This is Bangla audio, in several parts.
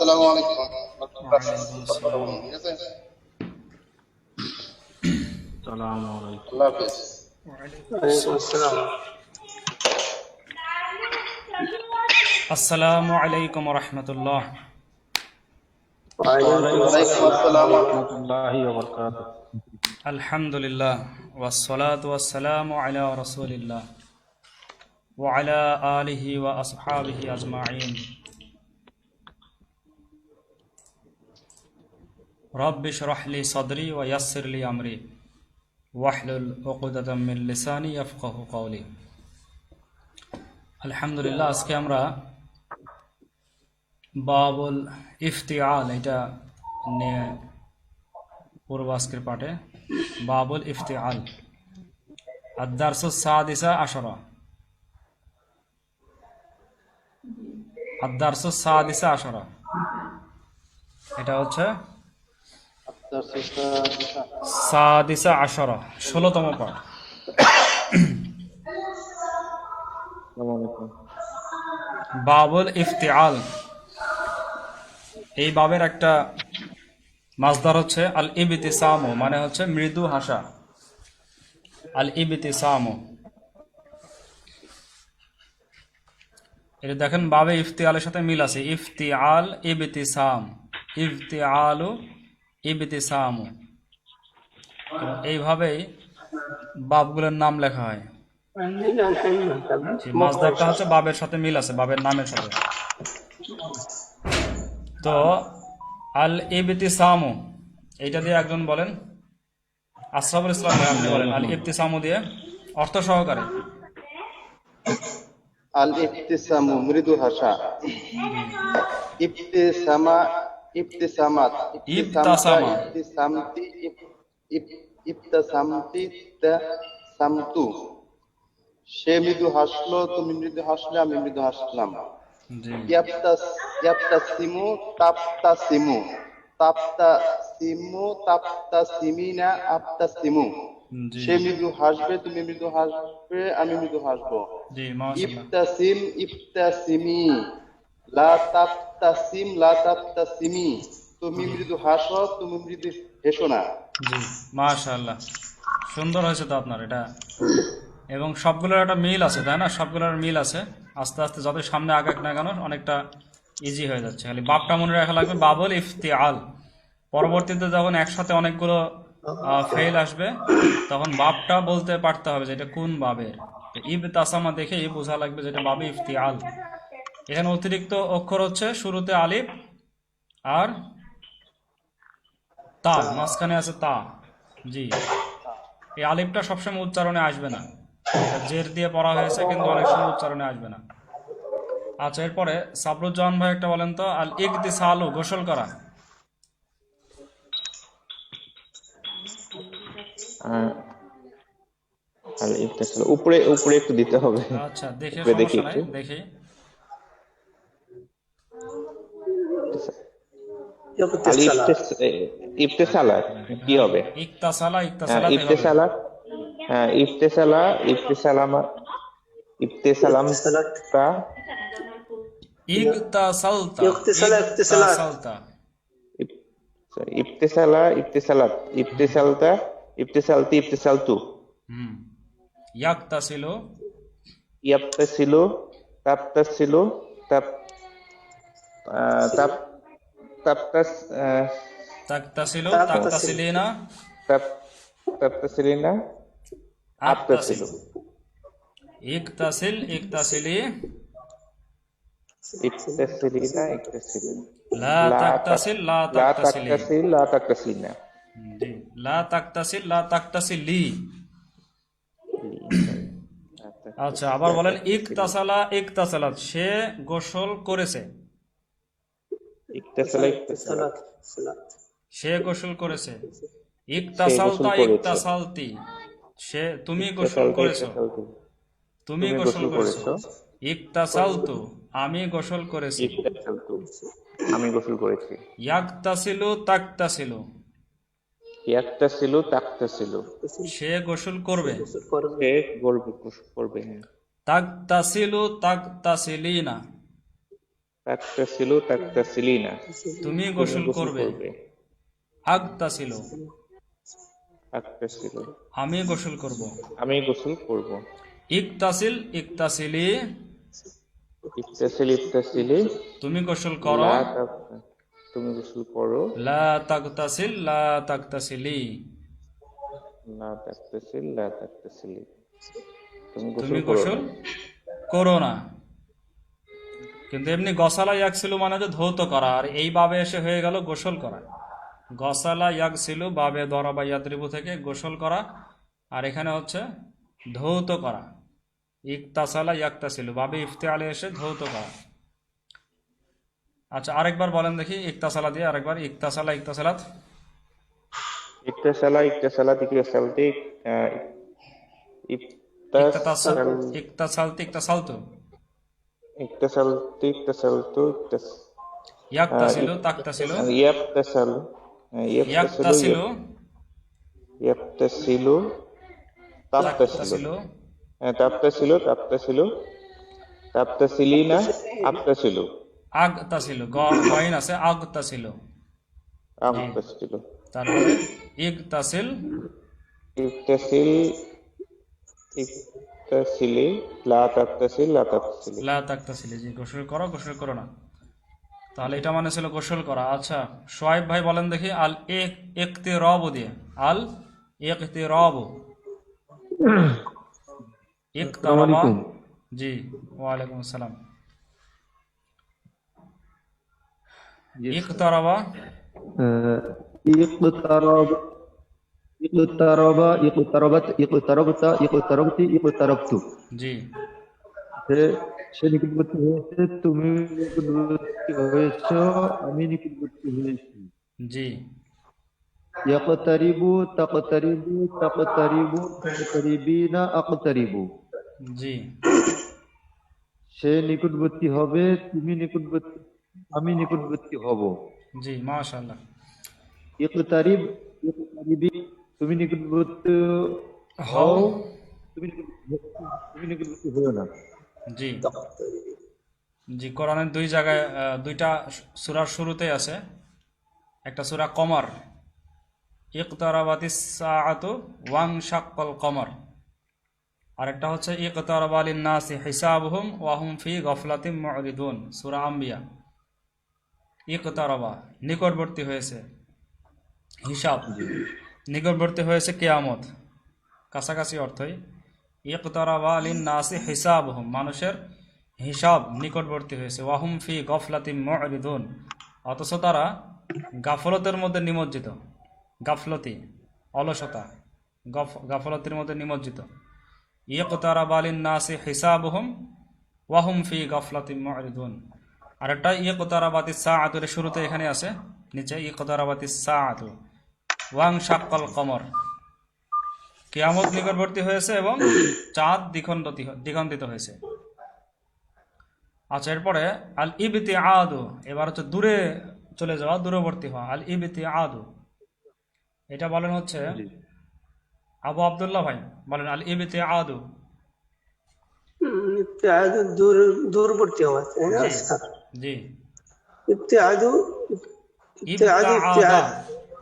আসসালামু আলাইকুম। ওয়ালাইকুম আসসালাম। ঠিক আছে, আসসালামু আলাইকুম। আল্লাহ হাফেজ। আসসালামু আলাইকুম রহমতুল্লাহ। ওয়ালাইকুম ওয়ালাইকুম আসসালাম আসসালাম। ওয়া রাহমাতুল্লাহি ওয়া বারাকাতুহু। আলহামদুলিল্লাহ ওয়াসসালাতু ওয়াসসালামু আলা রাসূলিল্লাহ ওয়া আলা আলিহি ওয়া আসহাবিহি আজমাইন। রব্বি ইশরাহ লি সাদরি ওয়া ইয়াসসির লি আমরি ওয়াহলুল উকদাতাম মিন লিসানি ইয়াফকাহু কওলি। আলহামদুলিল্লাহ, আজকে আমরা বাবুল ইফতিআল এটা নিয়ে পূর্ব আজকের পাঠে বাবুল ইফতিআল আদ-দারসুস সাদিসা আশরা। আদ-দারসুস সাদিসা আশরা এটা হচ্ছে সাদিসা আশরা 16তম পাঠ। বাবুল ইফতিআল, এই বাবের একটা মাসদার হচ্ছে আল ইবতিসামু, মানে হচ্ছে মৃদু হাসা। আল ইবতিসামু, এটা দেখেন বাবে ইফতিআলের সাথে মিল আছে। ইফতিআল ইবতিসাম, ইফতিআলু ইবতিসামু, এইভাবেই বাবগুলোর নাম লেখা হয়। মাসদারটা হচ্ছে বাবের সাথে মিল আছে, বাবের নামের সাথে। তো আল ইবতিসামু এইটা দিয়ে একজন বলেন, আশরাফুল ইসলাম ভাই আপনি বলেন আল ইবতিসামু দিয়ে অর্থ সহকারে। আল ইবতিসামু মৃদু হাসা। ইবতিসামা ইবতিসামাত ইবতাসামা, ইবতিসামতি ইবতাসামতি তাসামতু। সে মৃদু হাসলো, তুমি মৃদু হাসলে, আমি মৃদু হাসলাম। জি ইয়াবতাসিমু তাবতাসিমু তাবতাসিমু তাবতাসিমিনা আবতাসিমু। জি সে মৃদু হাসবে, তুমি মৃদু হাসবে, আমি মৃদু হাসবো। জি মাশাআল্লাহ। ইবতাসিম ইবতাসিমি লা তাবতাসিম লা তাবতাসিমি। তুমি মৃদু হাসো, তুমি মৃদু হেসো না। জি মাশাআল্লাহ, সুন্দর হয়েছে তো আপনার এটা। এবং সবগুলোর একটা মিল আছে, তাই না? সবগুলোর মিল আছে। আস্তে আস্তে যত সামনে আগাক না কেন অনেকটা ইজি হয়ে যাচ্ছে। খালি বাবটা মনে রাখা লাগবে, বাবুল ইফতিআল। পরবর্তীতে যখন একসাথে অনেকগুলো ফেল আসবে তখন বাবটা বলতে পারতে হবে যে এটা কোন বাবের। ইবতাসামা দেখে বোঝা লাগবে যেটা বাবে ইফতিআল। এখানে অতিরিক্ত অক্ষর হচ্ছে শুরুতে আলিফ আর তা, মাঝখানে আছে তা। জি, এই আলিফটা সবসময় উচ্চারণে আসবে না, এটা জের দিয়ে পড়া হয়েছে কিন্তু অনেক সময় উচ্চারণে আসবে না। আচ্ছা, এরপরে সাবরুজ্জামান ভাই একটা বলেন তো, আল ইগতিসালু গোসল করা। আল ইবতিসাল উপরে উপরে একটু দিতে হবে। আচ্ছা, দেখে উপরে দেখি সমস্যা নাই, একটু। দেখি। আল ইবতিসালা কি হবে? ইকতাসালা, ইকতাসালা হবে। ইবতিসালা, ইবতিসালা, ইবতিসালামা, ইবতিসালামতা, ইগতাসালতা, ইগতাসালতা। ইবতিসালা, ইবতিসালাত, ইবতিসালতা, ইবতিসালতি, ইবতিসালতু। হুম, ইয়াকতাসিলু, ইয়াবতাসিলু, তাবতাসিলু, তাব তাব তাবতাস তাকতাসিলু, তাকতাসিলিনা, তাব তাবতাসিলিনা, আবতাসিলু। আবতাসিলু। ইকতাসিল, ইকতাসিলি, ইকতাসিলিনা, ইকতাসিলিন। লা তাকতাসিল, লা লা তাকতাসিলি। তাকতাসিল, লা তাকতাসিলিনা। জি, লা তাকতাসিল, লা তাকতাসিলি। আচ্ছা, আবার বলেন ইকতাসালা, ইকতাসালাত, সে গোসল করেছে। ইকতাসালা, ইকতাসালাত, সে গোসল করেছে। সে ইকতাসালতা, গোসল করেছে। ইকতাসালতি, সে তুমি গোসল ইকতাসালতা, করেছো। ইকতাসালতু। তুমি তুমি গোসল গোসল করেছো। করেছো। ইকতাসালতু, আমি গোসল করেছি। ইকতাসালতু, আমি গোসল করেছি। ইয়াকতাসিলু, তাকতাসিলু, ইয়াকতাসিলু, তাকতাসিলু, সে গোসল করবে। সে গোসল করবে। তাকতাসিলু, তাকতাসিলিনা, তাকতাসিলু তাকতাসিলিনা, তুমি তুমি গোসল গোসল করবে। করবে। আগতাসিলু, তাকতাসিলু, আমি গোসল করব। আমি গোসল করব। ইকতাসিল ইকতাসিলি, ইত্তাসিল ইত্তাসিলি, তুমি গোসল করো। লা তাকতা, তুমি গোসল করো। লা তাগতাসিল লা তাগতাসিলি, লা তাকতাসিল লা তাকতাসিলি, তুমি তুমি গোসল করো গোসল না। করো না। কিন্তু এমনি গসালা ইয়াকসিলু মানে যে ধৌত করা, আর এই বাবে এসে হয়ে গেল গোসল করা। গসালা ইয়াকসিলু বাবে দরাবা ইয়াদরিবু থেকে গোসল করা, আর এখানে হচ্ছে ধৌত করা। ইকতাসালা ইয়াকতাসিলু বাবে ইফতিআলে এসে ধৌত করা। আচ্ছা আরেকবার বলেন দেখি ইকতাসালা দিয়ে আরেকবার, ইকতাসালা ইকতাসালাত। ইত্তাসালা ইত্তাসালা ইত্তাসালতি, ইকতাসাল ইত্তাসাল, ইকতাসালতি ইকতাসালতু, ইত্তাসালতি ইত্তাসালতু, ইয়াকতাসিলু তাকতাসিলু, ইয়াবতাসালু, ইয়াবতাসিলু, ইয়াকতাসিলু ইয়াবতাসিলু, তাবতাসিলু, তাকতাসিলু, তাবতাসিলু, তাবতাসিলু, তাবতাসিলিনা, আবতাসিলু, আগতাসিলু, গইন আছে আগতাসিলু। আবতাসিলু, তারপরে ইকতাসিল ইত্তাসিল, ইত্তাসিলি, লা তাবতাসিল লা তাবতাসিলি। লা তাকতাসিলি, জি গোসল করো গোসল করো না। তাহলে এটা মানে ছিল গোসল করা। আচ্ছা সোয়াইব ভাই বলেন দেখি আল ইকতিরাব দিয়ে, আল ইকতিরাব, ইকতারাবা, জি ওয়ালাইকুম আসসালাম। ইকতারাবা, اقترب اقترب اقتربت اقتربت اقتربت اقتربت জি সে নিকটবর্তী হয়েছে, তুমি নিকটবর্তী হয়েছ, আমি নিকটবর্তী হয়েছি। জি ইয়াকতারিবু তাকতারিবু তাকতারিবু তাকতারিবিনা আকতারিবু, জি সে নিকটবর্তী হবে, তুমি নিকটবর্তী, আমি নিকটবর্তী হব। জি মাশাআল্লাহ। ইকতারিব ইকতারিবি, তুমি নিকটবর্তী হও, হও, তুমি নিকটবর্তী হও না। জি জি কোরআনের দুই জায়গায় দুইটা সূরার শুরুতেই আছে। একটা সূরা কমর, ইকতারাবাতিস সাআতু ওয়ানশাক্কাল কমর, আর একটা হচ্ছে ইকতারাবা লিন-নাসি হিসাবুহুম ওয়া হুম ফি গাফলাতিন মুরিদুন, সূরা আম্বিয়া। ইকতারাবা নিকটবর্তী হয়েছে, হিসাব নিকটবর্তী হয়েছে কিয়ামত, কাছাকাছি অর্থই। ইকতারাবা লিন-নাসি হিসাবুহুম, মানুষের হিসাব নিকটবর্তী হয়েছে। ওয়া হুম ফি গাফলাতিন মুরিদুন, অথচ তারা গাফলতের মধ্যে নিমজ্জিত। গাফলতি অলসতা, গাফলতির মধ্যে নিমজ্জিত। ইকতারাবা লিন-নাসি হিসাবুহুম ওয়া হুম ফি গাফলাতিন মুরিদুন। আরেকটা ইকতারাবাতিস সাআতু, এর শুরুতে এখানে আছে, নিচে ইকতারাবাতিস সাআতু ওয়ানশাক্কাল কমর, কিয়ামত নিকটবর্তী হয়েছে এবং চাঁদ দিগন্তিত হয়েছে। আচ্ছা এরপরে আল ইবতিআদু, এবার হচ্ছে দূরে চলে যাওয়া, দূরবর্তী হওয়া। আল ইবতিআদু এটা বলেন হচ্ছে আবু আব্দুল্লাহ ভাই বলেন, আল ইবতিআদু। ইবতিআদু দূরবর্তী হওয়া, তাই না? জি ইবতিআদু ইবতিআদু ইবতাআদা, ইবতিআদ,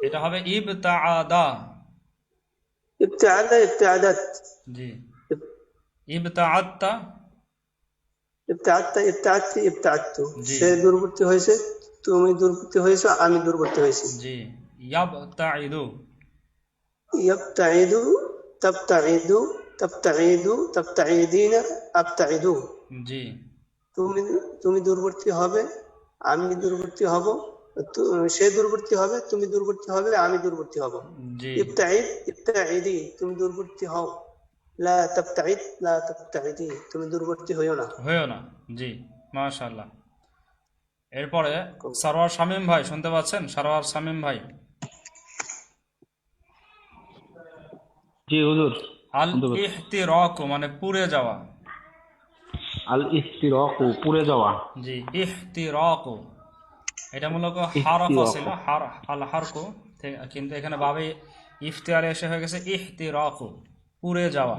এটা হবে ইবতাআদা। ইবতিআদা ইবতিআদাত, জি ইবতাআদতা, ইবতিআদতা ইবতিআদতি ইবতিআদতু, জি। সে দূরবর্তী হয়েছে, তুমি দূরবর্তী হয়েছো, আমি দূরবর্তী হয়েছি। জি ইয়াবতাইদু, ইবতাইদু তাবতাইদু তাবতাইদু তাবতাইদিনা আবতাইদু, জি তুমি দূরবর্তী হবে, আমি দূরবর্তী হব, সে দূরবর্তী হবে, তুমি দূরবর্তী হবে, আমি দূরবর্তী হব। জি ইবতাইদ ইবতাইদি, তুমি দূরবর্তী হও। লা তাবতাইদ লা তাবতাইদি, তুমি দূরবর্তী হইও না। হয়েও না। জি মাশাআল্লাহ। এরপরে সারোয়ার শামীম ভাই শুনতে পাচ্ছেন? সারোয়ার শামীম ভাই, জি হুজুর, আল ইহতিরাকু মানে পুড়ে যাওয়া। আল ইহতিরাকু, পুড়ে যাওয়া। জি ইহতিরাকু, এটা মূলত হারফ ছিল, আল হারকু, কিন্তু এখানে বাবে ইফতিয়ারে এসে হয়ে গেছে ইহতিরাকু, পুড়ে যাওয়া।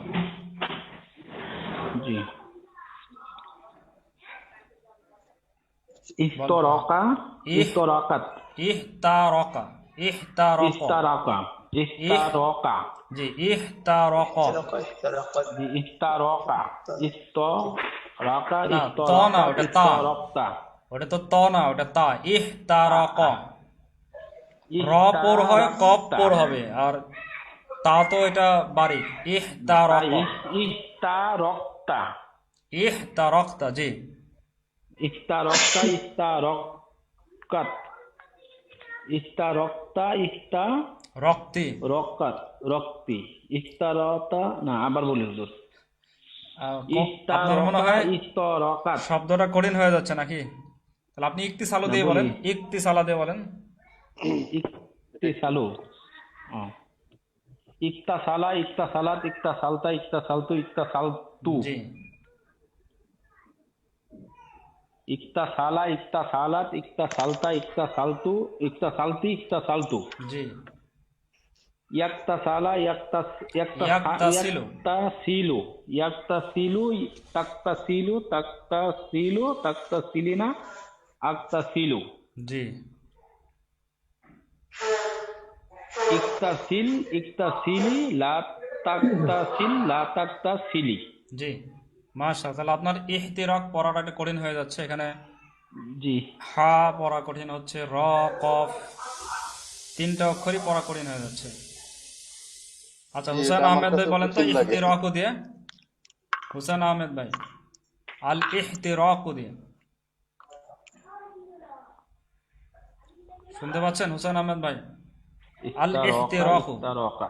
জি ইস্তরাকা ইস্তরাকাত ইহতারাকা ইহতারাকা ইস্তারাকা ইস্তারাকা জি ইহতারাকা احترقت জি ইস্তারাকা ইস্তরাকা না, ত না, ইস্তরাকা ওটা তা। ইস্তরাক্তা ওটা তো ত না, ওটা তা। ইহতারাকা র পোর হয়, কফ পোর হবে, আর তা তো এটা বারিক। ইহতারাকা ইস্তারক্তা ইহতারাকতা জি ইস্তারক্তা ইস্তারকাত ইস্তারক্তা রক্তি ইস্তারকাত রক্তি ইস্তারতা না আবার বলি হুজুর আপনার মনে হয় ইস্তরাকাত শব্দটা কঠিন হয়ে যাচ্ছে নাকি? তাহলে আপনি ইকতিসালু দিয়ে বলেন, বলি। ইকতিসালা দিয়ে বলেন। ইকতিসালু ইকতাসালা ইকতাসালাত ইকতাসালতা ইকতাসালতু ইকতাসালতু জি ইকতাসালা ইকতাসালাত ইকতাসালতা ইকতাসালতু ইকতাসালতি ইকতাসালতু জি ইয়াক্তাসালা ইয়াক্তাসিলু। ইয়াক্তাসিলু ইয়াক্তাসিলু তাক্তাসিলু তাক্তাসিলু তাক্তাসিলিনা আক্তাসিলু জি ইকতাসিল ইকতাসিলি লা তাক্তাসিল লা তাক্তাসিলি জি মাশাআল্লাহ। তাহলে আপনার ইহতিরাক পড়াটা একটু কঠিন হয়ে যাচ্ছে। এখানে জি হা পড়া কঠিন হচ্ছে, র কফ তিনটা অক্ষরই পড়া কঠিন হয়ে যাচ্ছে। আচ্ছা, জি, হুসেন এটা আমার আহমেদ ভাই কাছে বলেন তো কঠিন লাগে। ইহতিরাকু দিয়ে। হুসেন আহমেদ ভাই আল ইহতিরাকু দিয়ে শুনতে পাচ্ছেন হুসেন আহমেদ ভাই? আল ইহতিরাকু। ইস্তারাকা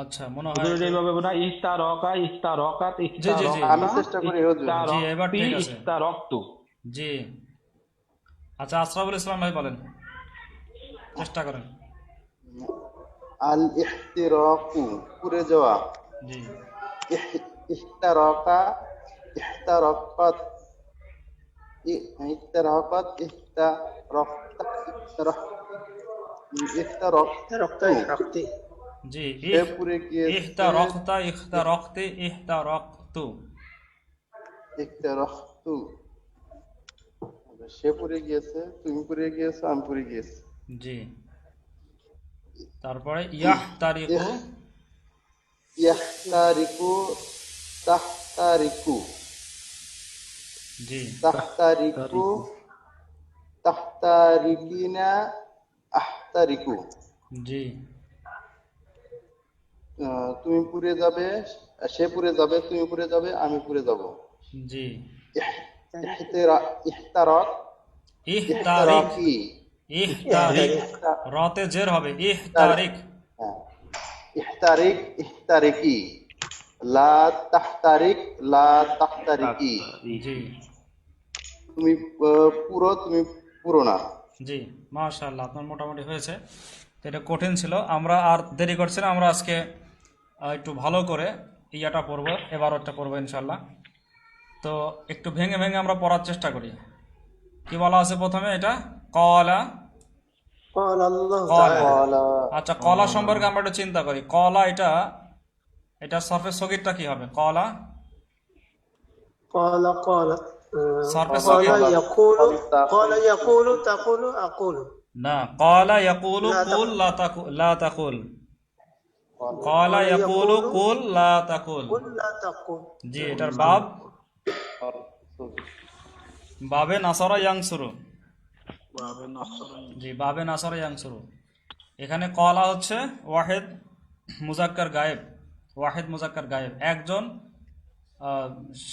আচ্ছা, মনে হয় হুজুর এইভাবে বলা ইস্তারাকা ইস্তারাকাত জি, জি। আমি চেষ্টা করি হুজুর। জি, এবার ঠিক আছে। ইস্তারাক্তু জি। আচ্ছা, আশরাফুল ইসলাম ভাই বলেন, চেষ্টা করেন। আল ইহতিরাকু পুড়ে যাওয়া, জি ইহতারাকা ইহতারাকাত ইহতারাকাত ইহতারাকতা ইহতারাকতু احترقت জি সে পুড়ে গিয়েছে, ইহতারাকতা ইহতারাকতি ইহতারাকতু ইহতারাকতু সে পুড়ে গিয়েছে, তুমি পুড়ে গিয়েছো, আমি পুড়ে গিয়েছি। জি। তারপরে ইয়াহতারিকু ইয়াহতারিকু তাহতারিকু জি তাহতারিকু তাহতারিকিনা আহতারিকু জি তুমি পুড়ে যাবে, সে পুড়ে যাবে, তুমি পুড়ে যাবে, আমি পুড়ে যাব। জি ইহতারাক ইহতারিক ইহতারাকি ইহতারিক রতে জের হবে ইহতারিক হ্যাঁ, ইহতারিক ইহতারিকি লা তাহতারিক লা তাহতারিকি জি তুমি পুরো, তুমি পুরো না। জি মাশাআল্লাহ, আপনার মোটামুটি হয়েছে। তো এটা কঠিন ছিল, আমরা আর দেরি করছি না, আমরা আজকে একটু ভালো করে ইয়াটা পড়বো, এবারটা পড়বো ইনশাল্লাহ। তো একটু ভেঙে ভেঙে আমরা পড়ার চেষ্টা করি। কি বলা আছে প্রথমে? এটা কলা। قال الله কলা। تعالى আচ্ছা, কলা সম্পর্কে আমরা একটু চিন্তা করি। কলা এটা সরফে সগীরটা কি হবে? কলা قال সরফে قال সগীর قال يقول تقول أقول না, কলা ইয়াকুলু লা কুল লা তাকুল। কলা ইয়াকুলু কুল লা তাকুল। قل لا تقول জি, এটার বাবে নাসারা ইয়াংসুরু। জি, বাবে নাসারা ইয়াংসুরু। এখানে কলা হচ্ছে ওয়াহিদ মুজাক্কার গায়েব, ওয়াহিদ মুজাক্কার গায়েব, একজন,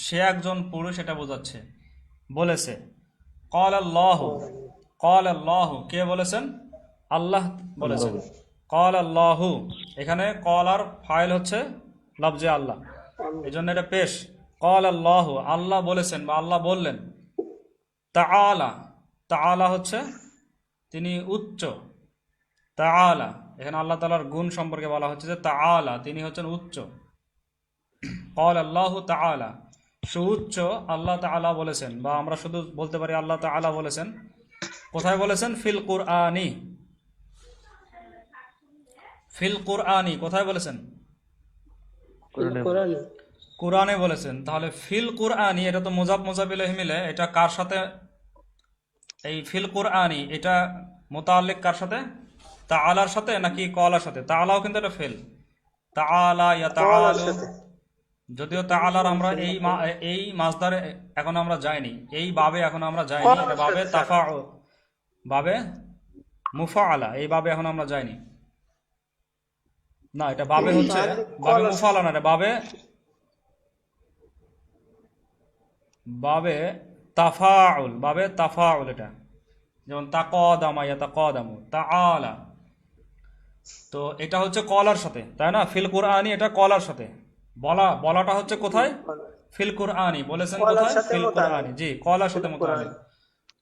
সে একজন পুরুষ, এটা বোঝাচ্ছে। বলেছে কল আল্লাহু, কে বলেছেন? আল্লাহ বলেছেন। কল আল্লাহু, এখানে কলার ফাইল হচ্ছে লফজে আল্লাহ, এই জন্য এটা পেশ। কল আল্লাহু, আল্লাহ বলেছেন বা আল্লাহ বললেন। তাআলা হচ্ছে তিনি উচ্চ। তাআলা, এখানে আল্লাহ তাআলার গুণ সম্পর্কে বলা হচ্ছে যে তাআলা, তিনি হচ্ছেন উচ্চ। ক্বাল আল্লাহু তাআলা, সুউচ্চ আল্লাহ তাআলা বলেছেন, বা আমরা শুধু বলতে পারি আল্লাহ তাআলা বলেছেন। কোথায় বলেছেন? ফিল কুরআনি, কোথায় বলেছেন? القرآن কোরআনে বলেছেন, তাহলে ফিল কুরআনি এটা তো মুজাফ মুজাফ ইলাইহি মিলে, এটা কার সাথে? এই ফিল কুরআনি এটা মুতাআল্লিক কার সাথে? তাআলার সাথে নাকি কলার সাথে? তাআলাও কিন্তু এটা ফেল, তাআলা ইয়া কলার তাআলু। সাথে। যদিও তাআলার আমরা এই মাসদারে এখন আমরা যাইনি, এই বাবে এখন আমরা যাইনি, এটা বাবে তাফাউ, বাবে মুফাআলা, এই বাবে এখন আমরা যাইনি। না, এটা বাবে হচ্ছে তাহলে বাবে কলার মুফাআলা না, এটা বাবে বাবে তাফাউল, বাবে তাফাউল। এটা যেমন তাকাদামা ইয়াতাকাদামু, তাআলা। তো এটা হচ্ছে কলার সাথে, তাই না? ফিল কুরআনি এটা কলার সাথে, বলাটা হচ্ছে কোথায়? ফিল কুরআনি। বলেছেন কলার কোথায়? সাথে ফিল মুতাআল্লিক। কুরআনি। জি, কলার সাথে ফিল মুতাআল্লিক। কুরআনি।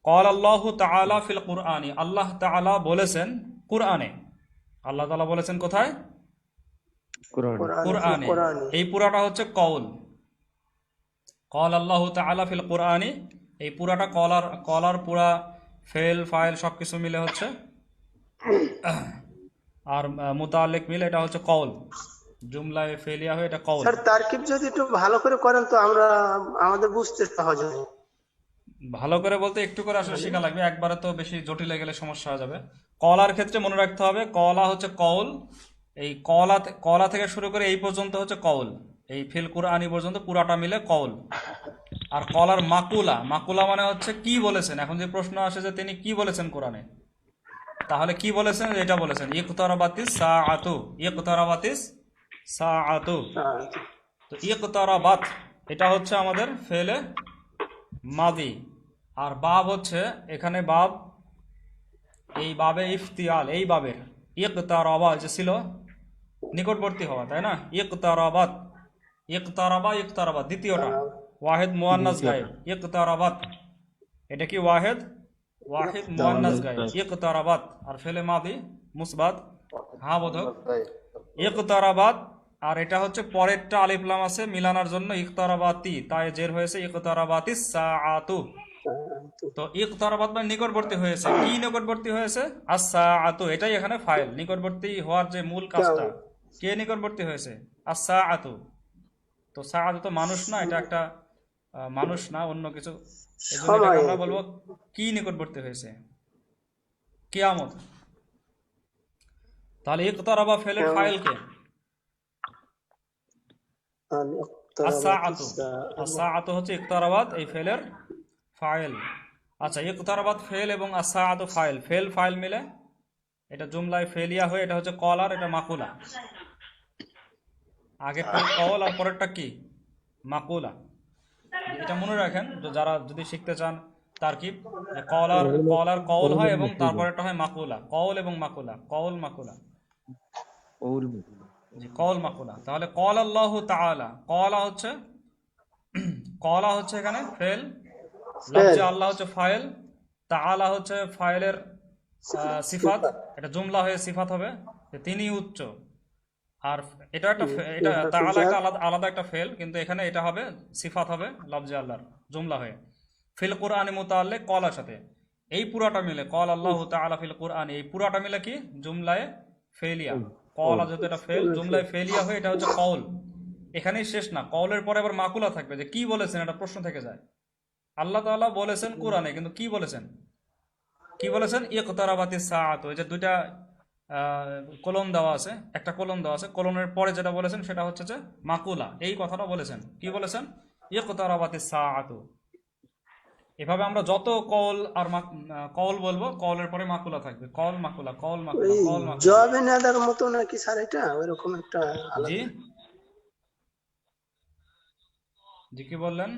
ক্বাল আল্লাহু তাআলা ফিল কুরআনি, আল্লাহ তাআলা বলেছেন কুরআনে। আল্লাহ তাআলা বলেছেন কোথায়? কোরআন কুরআনে। কুরআনি। এই পুরাটা হচ্ছে কওল। ক্বাল আল্লাহু তাআলা ফিল কুরআনি, এই পুরাটা কলার পুরা ফেল ফাইল সবকিছু মিলে হচ্ছে, আর মুতাআল্লিক মিলে এটা হচ্ছে কওল। জুমলায় ফেলিয়া হয়ে এটা কওল। স্যার তারকিব যদি একটু ভালো করে করেন তো আমাদের বুঝতে সহজ হয়। ভালো করে বলতে একটু করে আসলে শেখা লাগবে, একবারে তো বেশি জটিল হয়ে গেলে সমস্যা হয়ে যাবে। কলার ক্ষেত্রে মনে রাখতে হবে, কলা হচ্ছে কওল। এই কলা থেকে শুরু করে এই পর্যন্ত হচ্ছে কওল, এই ফিল কুরআনি পর্যন্ত পুরাটা মিলে কওল। আর কলার মাকুলা মানে হচ্ছে কি বলেছেন। এখন যে প্রশ্ন আসে যে তিনি কি বলেছেন কোরআনে, তাহলে কি বলেছেন? এটা বলেছেন ইকতারাবাতিস সাআতু, ইকতারাবাতিস সাআতু। তো ইকতারাবাত এটা হচ্ছে আমাদের ফেলে মাদি, আর বাব হচ্ছে এখানে বাব, এই বাবে ইফতিয়াল, এই বাবের ইকতারাবা যে ছিল নিকটবর্তী হওয়া, তাই না? ইকতারাবাত, ইকতারাবা দ্বিতীয়টা ওয়াহিদ মুয়ান্নাস গায়েব, ইকতারাবাত এটা কি ওয়াহিদ মুয়ান্নাস গায়েব, ইকতারাবাত। আর ফেলে মাদি মুসবাত হ্যাঁ বোধক, ইকতারাবাত। আর এটা হচ্ছে পরেরটা আলিফ লাম আছে মিলানোর জন্য, ইকতারাবাতি, তাই জের হয়েছে ইকতারাবাতিস সাআতু। তো ইকতারাবাত মানে নিকটবর্তী হয়েছে। কি নিকটবর্তী হয়েছে? as-সাআতু, এটাই এখানে ফাইল। নিকটবর্তী হওয়ার যে মূল কাজটা, কে নিকটবর্তী হয়েছে? as-সাআতু। তো সাআতু তো মানুষ না, এটা একটা মানুষ না, অন্য কিছু। এজন্য এটাকে আমরা বলবো কি নিকটবর্তী হয়েছে? কিয়ামত। তাহলে ইকতারাবা ফেলের ফাইল কে? as-সাআতু। as-সাআতু হচ্ছে ইকতারাবাত এই ফেলের ফাইল। আচ্ছা, ইকতারাবাত ফেল এবং as-সাআতু ফাইল, ফাইল মিলে এটা জুমলায় ফেলিয়া হয়ে এটা হচ্ছে কল, আর এটা মাকুলা। আগেরটা কল আর পরেরটা কি? মাকুলা। এটা মনে রাখেন, যারা যদি শিখতে চান তারকিব, যে কল আর কওল হয় এবং তারপরেরটা হয় মাকুলা। কওল এবং মাকুলা, কওল মাকুলা, ওর জি কওল মাকুলা। তাহলে ক্বাল আল্লাহু তাআলা, কলা হচ্ছে এখানে ফেল, লফজে আল্লাহ হচ্ছে ফাইল, তাআলা হচ্ছে ফাইলের সিফাত, এটা জুমলা হয়ে সিফাত হবে যে তিনি উচ্চ। আর এটা তাআলা একটা আলাদা একটা ফেল, কিন্তু এখানে এটা হবে সিফাত হবে লফজে আল্লাহর জুমলা হয়ে। ফিল কুরআনি মুতাআল্লিক কলার সাথে, এই পুরাটা মিলে ক্বাল আল্লাহু তাআলা ফিল কুরআনি, এই পুরাটা মিলে কি? জুমলায়ে ফেলিয়া। কলা যেহেতু এটা ফেল, জুমলায় ফেলিয়া হয়ে এটা হচ্ছে কওল। এখানেই শেষ না, কওলের পরে আবার মাকুলা থাকবে, যে কি বলেছেন, এটা প্রশ্ন থেকে যায়। আল্লাহ তাআলা বলেছেন কোরআনে, কিন্তু কি বলেছেন? ইকতারাবাতিস সাআতু। এই যে দুইটা কোলন দেওয়া আছে, একটা কোলন দেওয়া আছে, কোলনের পরে যেটা বলেছেন সেটা হচ্ছে যে মাকুলা, এই কথাটা বলেছেন। কি বলেছেন? ইকতারাবাতিস সাআতু। এভাবে আমরা যত কওল বলবো, কওলের পরে মাকুলা থাকবে, কওল মাকুলা, কওল মাকুলা, কওল মাকুলা। জবাবে নাদার মতো নাকি স্যার এটা ওইরকম একটা জি জি কি বললেন?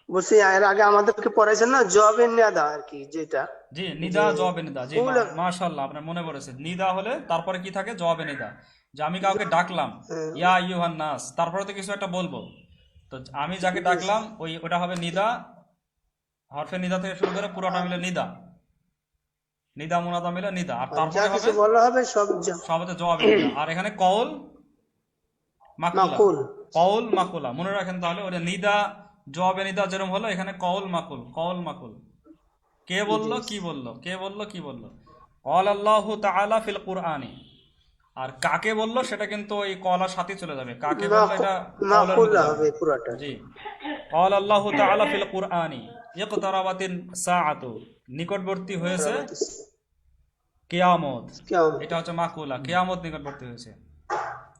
বলছি এর আগে আমাদেরকে পড়াইছেন না জবাবে নাদা আর কি, যেটা জি নিদা, জবাবে নিদা। জি মাশাআল্লাহ, আপনার মনে পড়েছে। নিদা হলে তারপরে কি থাকে? জবাবে নিদা। যে আমি কাউকে ডাকলাম, ইয়া আইয়ুহান নাস, তারপরে তো কিছু একটা বলবো। তো আমি যাকে ডাকলাম ওটা হবে নিদা, হরফে নিদা থেকে শুরু করে পুরোটা মিলে নিদা, নিদা মুনাদা মিলে নিদা। আর তারপরে যা কিছু হবে বলা হবে সব সবতে জবাবে নিদা। আর এখানে কওল মাকুলা, মাকুল। কওল মাকুলা মনে রাখেন। তাহলে ওটা নিদা জবাবে নিদা যেরকম হলো, এখানে কওল মাকুল, কওল মাকুল। কে বললো, কি বললো, কে বললো, কি বললো? ক্বাল আল্লাহু তাআলা ফিল কুরআনি, আর কাকে বললো সেটা কিন্তু ওই কলার সাথে চলে যাবে, কাকে না বললো এটা কওলের মধ্যে মাকুলা যাবে। হবে পুরাটা। জি, قال الله تعالى في القرآن اقتربت الساعة, নিকটবর্তী হয়েছে কিয়ামত, কেমন? এটা হচ্ছে মাকুলা, কিয়ামত নিকটবর্তী হয়েছে।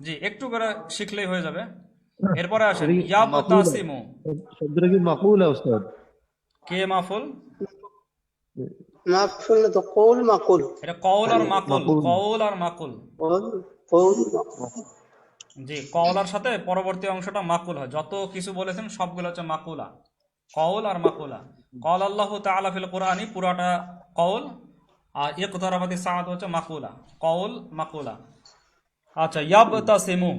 জি, একটু করে শিখলেই হয়ে যাবে। এরপরে আসেন ইয়াবতাসিমু, শব্দটা কি মাকুল উস্তাদ? কে মাফুল, মাকুল না তো কৌল মাকুল। এটা কওল আর মাকুল, মাকুল। কওল আর মাকুল। কৌল কৌল মাকুল। জি, কওলার সাথে পরবর্তী অংশটা মাকুল হয়, যত কিছু বলেছেন সবগুলো হচ্ছে মাকুলা, কওল আর মাকুলা। কল আল্লাহ তাআলা ফিল কুরআনি পুরাটা কওল, আর ইকতারাবাতি সাআত হচ্ছে মাকুলা, কওল মাকুলা। আচ্ছা, ইয়াবতাসিমু,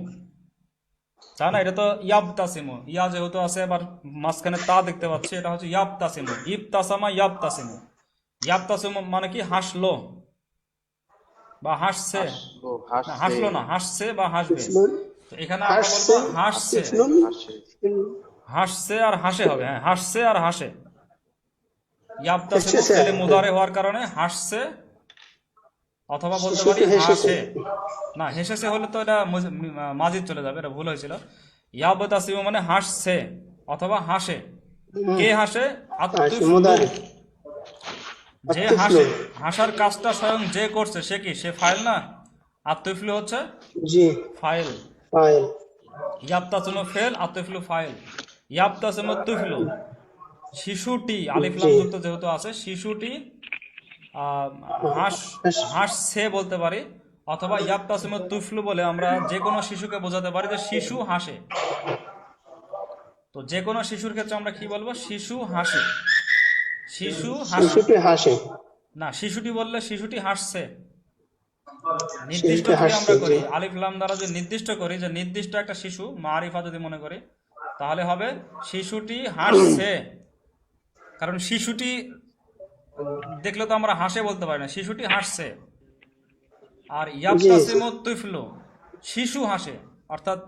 তাই না? এটা তো ইয়াবতাসিমু, ইয়া যেহেতু আছে, এবার মাঝখানে তা দেখতে পাচ্ছি, এটা হচ্ছে ইয়াবতাসিমু, ইবতাসামা ইয়াবতাসিমু। ইয়াবতাসিমু মানে কি? হাসলো বা হাসছে, ও না হাসছে, হাসলো না, হাসছে বা হাসবে। তো এখানে আমরা হাসছে, বলবো হাসছে, হাসে। হাসছে আর হাসে হবে, হ্যাঁ, হাসছে আর হাসে। ইয়াবতাসিমু হেসেছে। ফেলে মুদারে হওয়ার কারণে হাসছে, অথবা বলতে পারি শিশুটি হেসেছে। হাসে। না, হেসেছে হলে তো এটা মাজিদ চলে যাবে, এটা ভুল হয়েছিল। ইয়াবতাসিমু মানে হাসছে অথবা হাসে। কে হাসে? হাসে মুদারে। যে আত্তুফলু। হাসে, হাসার কাজটা স্বয়ং যে করছে সে কি? সে ফাইল না? আত্তুফলু হচ্ছে জি ফাইল। ফাইল। ইয়াবতাসিমু ফেল, আত্তুফলু ফাইল। ইয়াবতাসিমু তুফলু, শিশুটি, আলিফ লাম যুক্ত যেহেতু আছে, শিশুটি হাসছে বলতে পারি, অথবা ইয়াবতাসিমু তুফলু বলে আমরা যে কোনো শিশুকে বোঝাতে পারি যে শিশু হাসে। তো যে কোনো শিশুর ক্ষেত্রে আমরা কি বলবো? শিশু হাসে, শিশু হাসে। শিশুটি হাসে। না, শিশুটি বললে শিশুটি হাসছে। নির্দিষ্ট শিশুটি যদি আমরা হাসছে, করি, জি। আলিফ লাম দ্বারা যদি নির্দিষ্ট করি যে নির্দিষ্ট একটা শিশু, মারিফা যদি মনে করি, তাহলে হবে শিশুটি হাসছে। কারণ শিশুটি দেখলে তো আমরা হাসে বলতে পারি না, শিশুটি হাসছে। আর ইয়াবতাসিমু তুফলু, শিশু হাসে, অর্থাৎ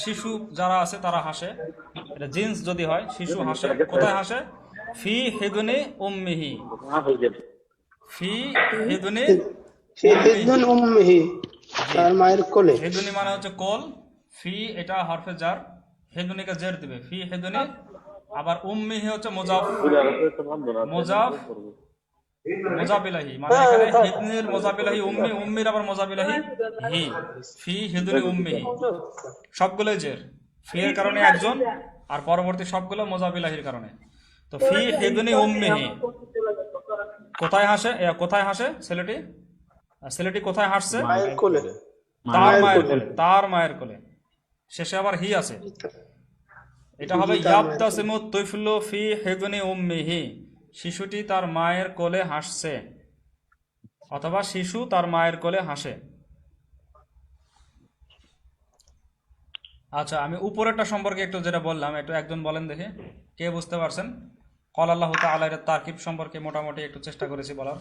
শিশু যারা আছে তারা হাসে। এটা জিন্স যদি হয়, শিশু হাসে। কোথায় হাসে? ফি হিদুনি উম্মিহি, ফি হিদুনি ফি হিদুন উম্মিহি, তার মায়ের কোলে। হেদুনি মানে হচ্ছে কোল, ফি এটা হরফে জার, হেদুনিকে জের দিবে, ফি হেদুনি। আবার উম্মিহি হচ্ছে মুজাফ, মুজাফ মুজাবিলাহি, মানে এখানে হিদনির মুজাবিলাহি উম্মি, উম্মির আবার মুজাবিলাহি হি, ফি হিদুনি উম্মিহি, সবগুলোই জের। ফি এর কারণে একজন, আর পরবর্তী সবগুলো মুজাবিলাহির কারণে। তো ফি হিদুনি উম্মিহি, কোথায় হাসে? কোথায় হাসে ছেলেটি? ছেলেটি কোথায় হাসছে? মায়ের কোলে। তার মায়ের কোলে, তার মায়ের কোলে। শেষে আবার হি আছে, এটা হবে ইয়াবতাসিমু তুফলু ফি হিদনি উম্মিহি, শিশুটি তার মায়ের কোলে হাসছে, অথবা শিশু তার মায়ের কোলে হাসে। আচ্ছা, আমি উপরেরটা সম্পর্কে একটু যেটা বললাম, একটু একজন বলেন দেখি, কে বুঝতে পারছেন? ক্বাল আল্লাহু তাআলা এর তারকিব সম্পর্কে মোটামুটি একটু চেষ্টা করেছি বলার,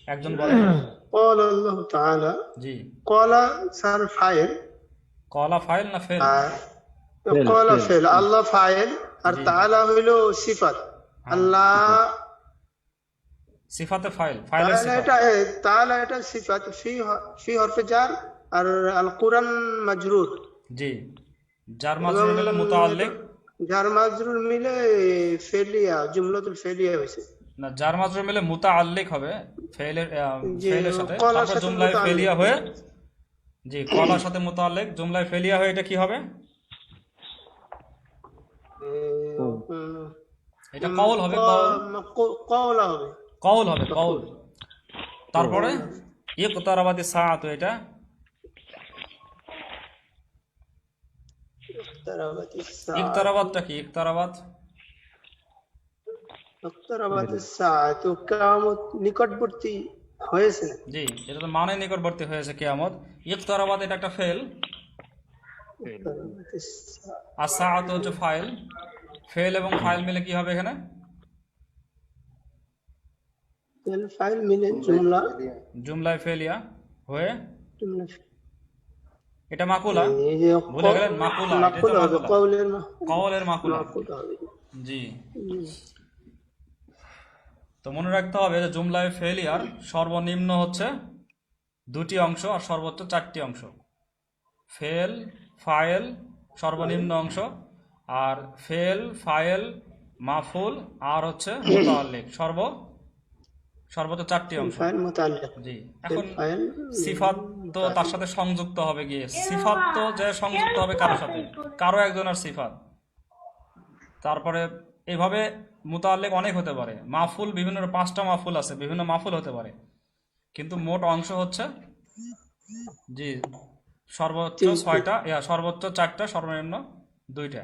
একজন বলেন। قال الله تعالى জি, قال صار فاعل কলা ফাইল না ফেল? আর قال فعل আল্লাহ ফাইল আর জি। তাআলা হইলো সিফাত আল্লাহ সিফাতে ফাইল, ফাইলের তাআলা সিফাত। তাআলা এটা সিফাত ফি হরফে জার আর আল কুরআন মাজরুর জি, যার মাজরুর মিলে মুতাআল্লিক, যার মাজরুর মিলে ফেলিয়া জুমলাতুল ফেলিয়া হইছে না যার মাজরুর মিলে মুতাআল্লিক হবে ফেলের জি, ফেলের সাথে, কলার তারপর সাথে জুমলায় মুতাআল্লিক। ফেলিয়া হয়ে, জি, কলার সাথে মুতাআল্লিক, জুমলায় ফেলিয়া হয়ে, এটা কি হবে? এটা কওল হবে, কওল, কওল হবে কওল হবে, কওল। তারপরে ইকতারাবাতি সাআতু, এটা ইকতারাবাতটা কি? ইকতারাবাত তো কিয়ামত নিকটবর্তী হয়েছে। জি, এটা তো মানে নিকটবর্তী হয়েছে কিয়ামত। ইকতারাবাত এটা একটা ফেল, আর সাআতু হচ্ছে ফাইল। ফেল এবং ফাইল মিলে কি হবে এখানে? ফাইল মিলে জুমলা জুমলায় ফেলিয়া হয়ে, জুমলা এটা মাকুলা, এই যে ভুলে গেলেন, মাকুলা, এটা তো মাকুল হবে মাকুলা, কওলের কওলের মাকুলা। মাকুল হবে। জি, তো মনে রাখতে হবে যে জুমলায় ফেলিয়ার সর্বনিম্ন হচ্ছে দুটি অংশ আর সর্বোচ্চ 4টি অংশ। ফেল, ফাইল সর্বনিম্ন অংশ, আর ফেল, ফাইল, মাফুল আর হচ্ছে মুতাআল্লিক সর্বোচ্চ 4টি অংশ। ফাইল মুতাআল্লিক। জি, এখন ফাইল সিফাত তো তার সাথে সংযুক্ত হবে গিয়ে, সিফাত তো যে সংযুক্ত হবে কারোর সাথে, কারো একজনের সিফাত। তারপরে এইভাবে মুতাআল্লিক অনেক হতে পারে, মাফুল বিভিন্ন 5টা মাফুল আছে, বিভিন্ন মাফুল হতে পারে, কিন্তু মোট অংশ হচ্ছে জি সর্বোচ্চ 6টা, সর্বোচ্চ 4টা, সর্বনিম্ন 2টা।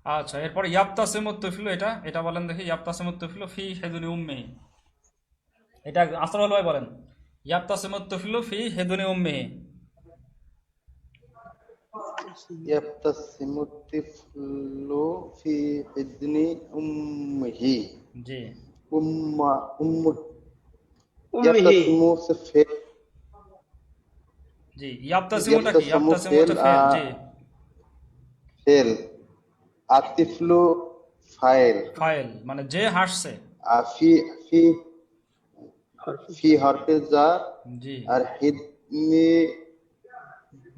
আচ্ছা, এরপর ইয়াবতাসিমুত তুফিলু, এটা বলেন দেখি। ইয়াবতাসিমুত তুফিলু ফি হেদুনি উম্মিহি, এটা আসরাল ভাই বলেন। ইয়াবতাসিমুত তুফিলু ফি হেদুনি উম্মিহি। ইয়াবতাসিমু তিফলু ফি ইদনি উম্মিহি। জি, উম্মা উম্মু উম্মিহি। ইয়াবতাসিমু সে ফেল, জি, ইয়াবতাসিমুটা কি? ইয়াবতাসিমুটা ফেল। জি, ফেল, আতিফলু ফাইল, ফাইল মানে যে হাসছে। ফি ফি ফি হরফে জার, জি, আর হিদনি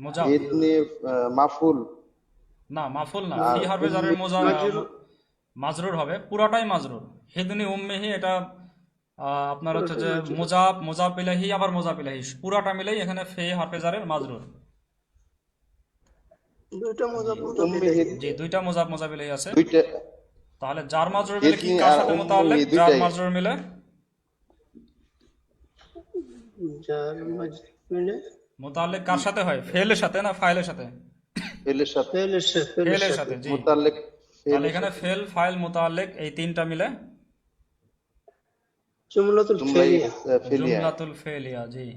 মুজাব হিদনি মাফুল। না, মাফুল না, ফি হরফে জারের মাজরুর হবে, পুরাটাই মাজরুর। হিদনি উম্মিহি এটা আপনার হচ্ছে যে মুজাব ইলাইহি, আবার মুজাব ইলাইহি, পুরাটা মিলেই এখানে ফি হরফে জারের মাজরুর। দুইটা মুজাব উম্মিহি জি, 2টা মুজাব ইলাইহি আছে। দুইটা, তাহলে জার মাজরুর মিলে কি হিদনি কার আর সাথে উম্মি মুতাআল্লিক? জার দুইটাই। মাজরুর মিলে যার মাঝ- মিলে মুতাআল্লিক কার সাথে হয়? ফেলের সাথে না ফাইলের সাথে? ফেলের সাথে, ফেলের সাথে। জি, মুতাল্লিক তাহলে এখানে ফেল, ফাইল, মুতাআল্লিক এই 3টা মিলে জুমলাতুল ফেলিয়া। ফেলিয়া। জুমলাতুল ফেলিয়া। জি,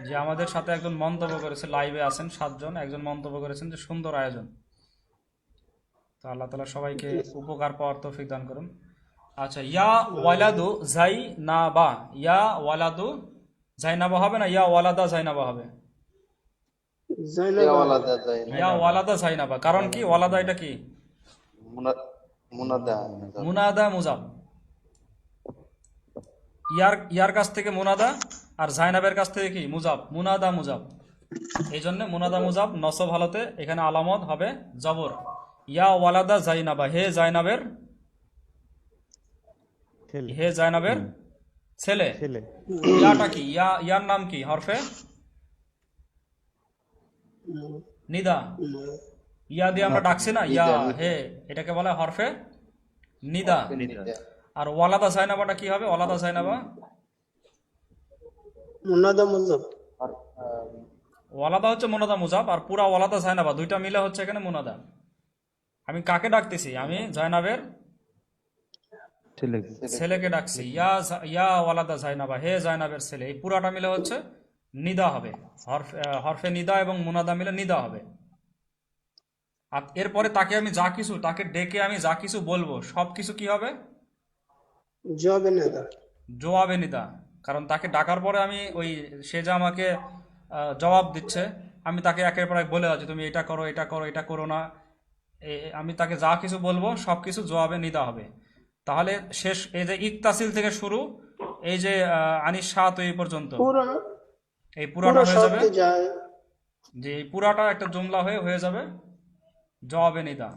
যে আমাদের সাথে একজন মন্তব্য করেছে, লাইভে আছেন 7 জন, একজন মন্তব্য করেছেন যে সুন্দর আয়োজন। তো আল্লাহ তাআলা সবাইকে উপকার পাওয়ার তৌফিক দান করুন। আচ্ছা, ইয়া ওয়ালাদু জাইনাবা, ইয়া ওয়ালাদু জাইনাবা হবে না ইয়া ওয়ালাদা জাইনাবা হবে? জাইনাব। ওয়ালাদা যায়না, ইয়া ওয়ালাদা জাইনাবা, কারণ কি? ওয়ালাদা এটা কি? মুনাদা। মুনাদা মুজাব। ইয়ার কাছ থেকে মুনাদা, আর জাইনাবের কাছ থেকে কি? মুজাব। মুনাদা মুজাব। এই জন্য মুনাদা মুজাব নসব হালতে এখানে আলামত হবে জবর। ইয়া ওয়ালাদা জাইনাবা, হে জাইনাবের ছেলে। ইয়াটা কি? ইয়ার নাম কি? হরফে নিদা। ইয়া দিয়ে আমরা ডাকছি না, ইয়া হে, এটাকে বলা হয় হরফে নিদা। আর ওয়ালাদা জাইনাবাটা কি হবে? ওয়ালাদা জাইনাবা মুনাদা মুজাব। ওয়ালাদা হচ্ছে মুনাদা মুজাব, আর পুরা ওয়ালাদা জাইনাবা 2টা মিলে হচ্ছে এখানে মুনাদা। আমি কাকে ডাকতেছি? আমি জাইনাবের ছেলেকে ডাকছি। ইয়া ওয়ালাদা জাইনাবা, হে জাইনাবের ছেলে, এই পুরাটা মিলে হচ্ছে নিদা হবে। হরফে নিদা এবং মুনাদা মিলে নিদা হবে। আর এরপরে তাকে ডেকে আমি যা কিছু বলবো সবকিছু কি হবে? জবাবে নিদা। জবাবে নিদা। কারণ তাকে ডাকার পরে আমি সে যে আমাকে জবাব দিচ্ছে, আমি তাকে একের পর এক বলে যাচ্ছি তুমি এটা করো, এটা করো, এটা করো না। আমি তাকে যা কিছু বলবো সবকিছু জবাবে নিদা হবে। তাহলে শেষ এই যে ইকতাসিল থেকে শুরু, এই যে আনিস সাত এই পর্যন্ত এই পুরাটা হয়ে যাবে। যে এই পুরাটা একটা জুমলা হয়ে যাবে জবাবে নিদা।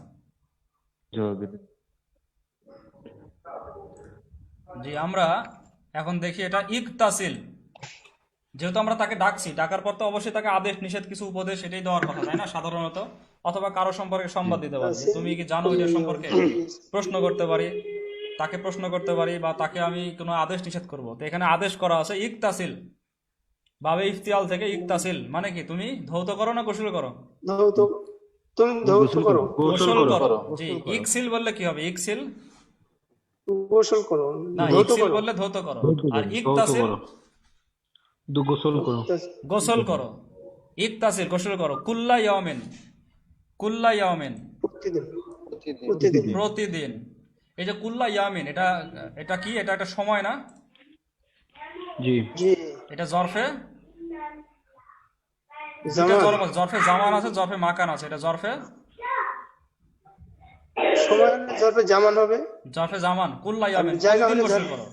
জি, আমরা এখন দেখি এটা ইকতাসিল। যেহেতু আমরা তাকে ডাকছি, ডাকার পর তো অবশ্যই তাকে আদেশ নিষেধ কিছু উপদেশ এটাই দেওয়ার কথা, তাই না? সাধারণত, অথবা কারো সম্পর্কে সংবাদ দিতে পারি, তুমি কি জানো এটা সম্পর্কে, প্রশ্ন করতে পারি, তাকে প্রশ্ন করতে পারি, বা তাকে আমি কোনো আদেশ নিষেধ করব। তো এখানে আদেশ করা আছে ইকতাসিল, বাবে ইফতিয়াল থেকে ইকতাসিল মানে কি? তুমি ধৌত করো না গোসল করো? তুমি ধৌত করো। গোসল করো। জি, ইকসিল বললে কি হবে? ইকসিল গোসল করো না, ইকসিল বললে ধৌত করো, আর ইকতাসিল গোসল করো। ইকতাসিল গোসল করো। কুল্লা ইয়াউমিন প্রতিদিন। এই যে কুল্লা ইয়ামিন, এটা কি? এটা একটা সময় না? জি, এটা জরফে জরফে জামান আছে, জরফে মাকান আছে। এটা জরফে সময়, জরফে জামান হবে। জরফে জামান। কুল্লা ইয়ামিন জায়গা প্রতিদিন হলে গোসল করো।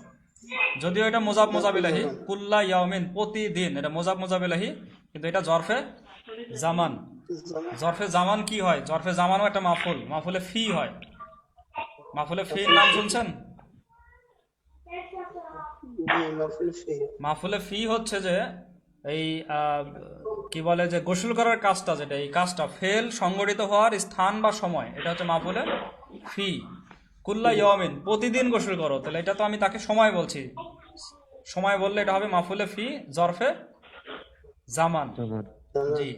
যদিও এটা মোজাবিলাহি, কুল্লা ইয়াউমিন প্রতিদিন, এটা মোজাবিলাহি, কিন্তু এটা জরফে জামান। জরফে জামান কি হয়? জরফে জামানও একটা মাফুলে ফি হয়। মাফুলে ফির নাম শুনছেন? মাফুলে ফি হচ্ছে যে এই কি বলে যে গোসল করার কাজটা, যেটা এই কাজটা ফেল সংগঠিত হওয়ার স্থান বা সময়, এটা হচ্ছে মাফুলে ফি। কুল্লা ইয়ামিন প্রতিদিন গোসল করো, তাহলে এটা তো আমি তাকে সময় বলছি। সময় বললে এটা হবে মাফুলে ফি জরফে জামান। জি,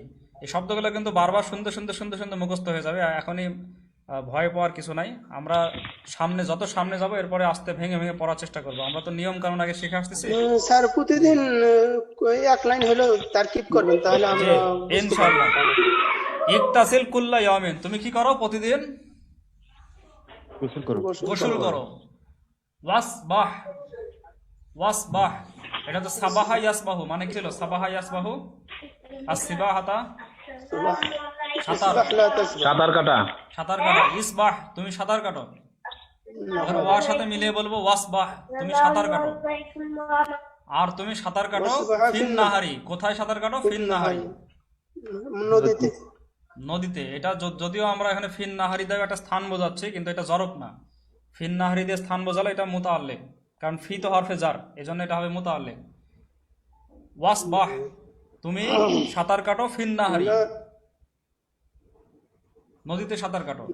এই শব্দগুলো কিন্তু বারবার শুনতে শুনতে শুনতে শুনতে মুখস্থ হয়ে যাবে। এখনই ভয় পাওয়ার কিছু নাই। আমরা যত সামনে যাব এরপরে আস্তে ভেঙে ভেঙে পড়ার চেষ্টা করবো। আমরা তো নিয়ম কানুন আগে শিখে আসতেছি। স্যার প্রতিদিন এক লাইন হলেও তারকিব করবেন, তাহলে আমরা ইনশাআল্লাহ। ইকতাসিল কুল্লা ইয়ামিন, তুমি কি করো? প্রতিদিন গোসল করো। গোসল করো। ওয়াসবাহ, ওয়াসবাহ, এটা তো সাবাহা ইয়াসবাহু, মানে কি ছিল? সাবাহা ইয়াসবাহু আসিবাহাতা, সাঁতার, সাঁতার কাটা। সাঁতার কাটো। ইসবাহ, তুমি সাঁতার কাটো। ওখানে ওয়ার সাথে মিলিয়ে বলবো ওয়াসবাহ, তুমি সাঁতার কাটো। আর তুমি সাঁতার কাটো ফিন নাহারি, কোথায় সাঁতার কাটো? ফিন নাহারি, নদীতে। নদীতে। এটা যদিও আমরা এখানে ফিন নাহারি দিয়ে একটা স্থান বোঝাচ্ছি, কিন্তু এটা জরব না। ফিন নাহারি দিয়ে স্থান বোঝালে এটা মুতাআল্লিক, কারণ ফি তো হরফে জার, এজন্য এটা হবে মুতাআল্লিক। ওয়াসবাহ, তুমি সাঁতার কাটো ফিন নাহারি, নদীতে সাঁতার কাটো।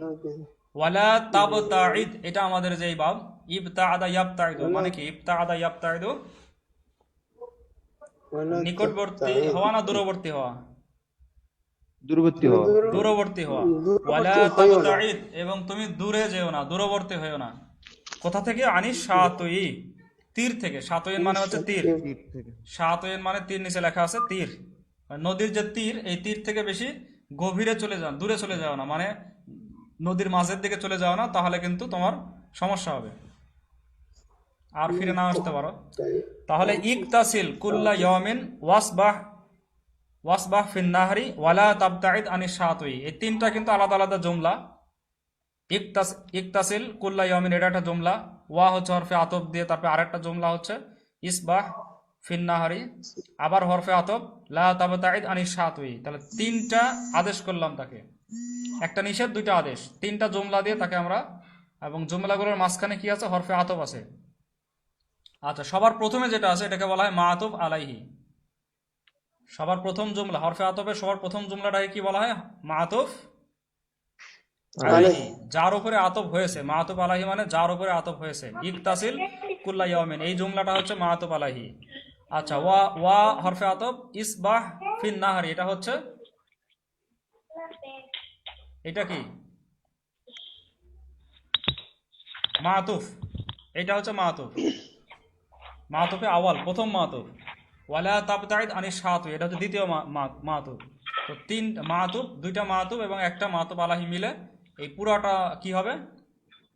ওয়ালা তাবতাইদ, এটা আমাদের যেই বাব, ইবতাআদা ইয়াবতাইদু, মানে কি? ইবতাআদা ইয়াবতাইদু নিকটবর্তী হওয়া না দূরবর্তী হওয়া? দূরবর্তী হওয়া। দূরবর্তী হওয়া। ওয়ালা তাবতাইদ, এবং তুমি দূরে যেও না, দূরবর্তী হয়েও না। কোথা থেকে? আনিস শাতুই, তীর থেকে। শাতুইন মানে হচ্ছে তীর। শাতুইন মানে তীর, নিচে লেখা আছে তীর। নদীর যে তীর, এই তীর থেকে বেশি গভীরে চলে যাও, দূরে চলে যাও না, মানে নদীর মাঝের দিকে চলে যাও না, তাহলে কিন্তু তোমার সমস্যা হবে, আর ফিরে না আসতে পারো। তাহলে ইকতাসিল কুল্লা ইয়ামিন ওয়াসবাহ, ওয়াসবাহ ফিন নাহরি ওয়ালা তাবতাইদ আনিশ শাতুই, এই তিনটা কিন্তু আলাদা আলাদা জুমলা। ইকতাসিল কুল্লা ইয়ামিন এটা একটা জুমলা, ওয়া হচ্ছে হরফে আতব দিয়ে, তারপরে আরেকটা জুমলা হচ্ছে ইসবাহ ফিন নাহারি, আবার হরফে আতব লা তাবতাইদ আনিশ শাতুই। তাহলে তিনটা আদেশ করলাম তাকে, একটা নিষেধ, দুইটা আদেশ, তিনটা জুমলা দিয়ে তাকে আমরা, এবং জুমলাগুলোর মাঝখানে কি আছে? হরফে আতব আছে। আচ্ছা, সবার প্রথমে যেটা আছে এটাকে বলা হয় মাতুব আলাইহি। সবার প্রথম জুমলা, হরফে আতবের সবার প্রথম জুমলাটাকে কি বলা হয়? মাতুব আলাইহি, যার উপরে আতব হয়েছে। মাতুব আলাইহি মানে যার উপরে আতব হয়েছে। ইকতাসিল কুল্লা ইয়ামিন, এই জুমলাটা হচ্ছে মাতুব আলাইহি। আচ্ছা, ওয়া হরফে আতব ইসবাহ ফিন নাহারি, এটা হচ্ছে, এটা কি? মাতুফ, এটা হচ্ছে মাতুফ, মাতুফে আওয়াল, প্রথম মাতুফ। ওয়ালা তাবতাইদ আনিশ শাতুই, এটা হচ্ছে দ্বিতীয় মাতুফ। তো তিন মাতুফ, দুইটা মাতুফ এবং একটা মাতুফ আলাহি মিলে এই পুরাটা কি হবে?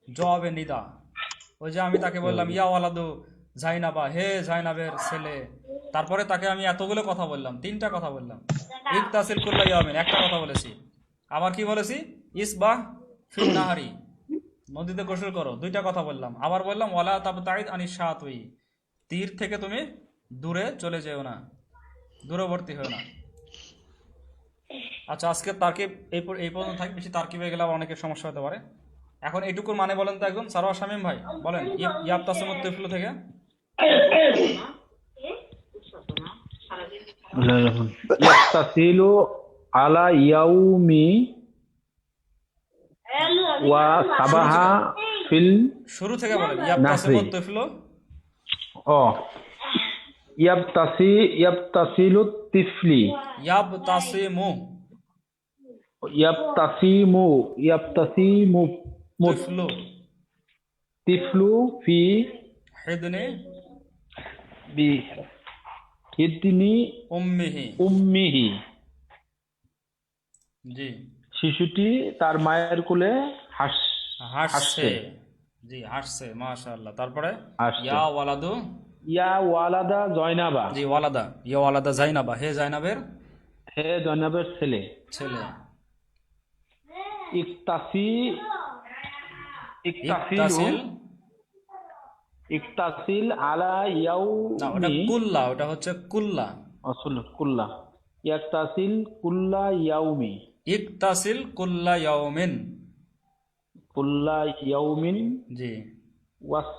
জবাবে নিদা। ওই যে আমি তাকে বললাম ইয়া ওয়ালাদু জাইনাবা, হে জাইনাবের ছেলে, তারপরে তাকে আমি এতগুলো কথা বললাম, তিনটা কথা বললাম। ইকতাসিল কুল্লা ইয়ামিন, একটা কথা বলেছি। আবার কি বলেছি? ইসবাহ ফিন নাহারি, নদীতে গোসল করো, দুইটা কথা বললাম। আবার বললাম ওয়ালা তাবতাইদ আনিশ শাতুই, তীর থেকে তুমি দূরে চলে যেও না, দূরবর্তী হও না। আচ্ছা, আজকে তারকিব এই পর্যন্ত থাকি, বেশি তারকিব হয়ে গেলে আবার অনেকের সমস্যা হতে পারে। এখন এইটুকুর মানে বলেন তো একজন, সারোয়ার শামীম ভাই বলেন, ইয়াবতাসিমুত তিফলু থেকে। ইয়াবতাসিলু আলা ইয়াউমি ওয়া সাবাহা ফিল, শুরু থেকে বলেন ইয়াবতাসিমুত তিফলু। ও ইয়াবতাসিলু তিফলি, ইয়াবতাসিমু ইয়াবতাসিমু তিফলু তিফলু ফি হিদনি হিদনি উম্মিহি। জি, শিশুটি তার মায়ের কোলে হাসছে। জি, হাসছে, মাশাআল্লাহ। তারপরে হাসছে। ইয়া ওয়ালাদু, ইয়া ওয়ালাদা জয়নাবা, জি ওয়ালাদা, ইয়া ওয়ালাদা জাইনাবা, হে জাইনাবের হে জয়নাবের ছেলে। ইকতাসিলু ইকতাসিল আলা না, ওটা ইয়াউমি কুল্লা, ওটা হচ্ছে কুল্লা। আসল কুল্লা ইয়াকতাসিল কুল্লা ইয়াউমি ইকতাসিল কুল্লা ইয়াউমিন। কুল্লা ইয়াউমিন জি, ওয়াস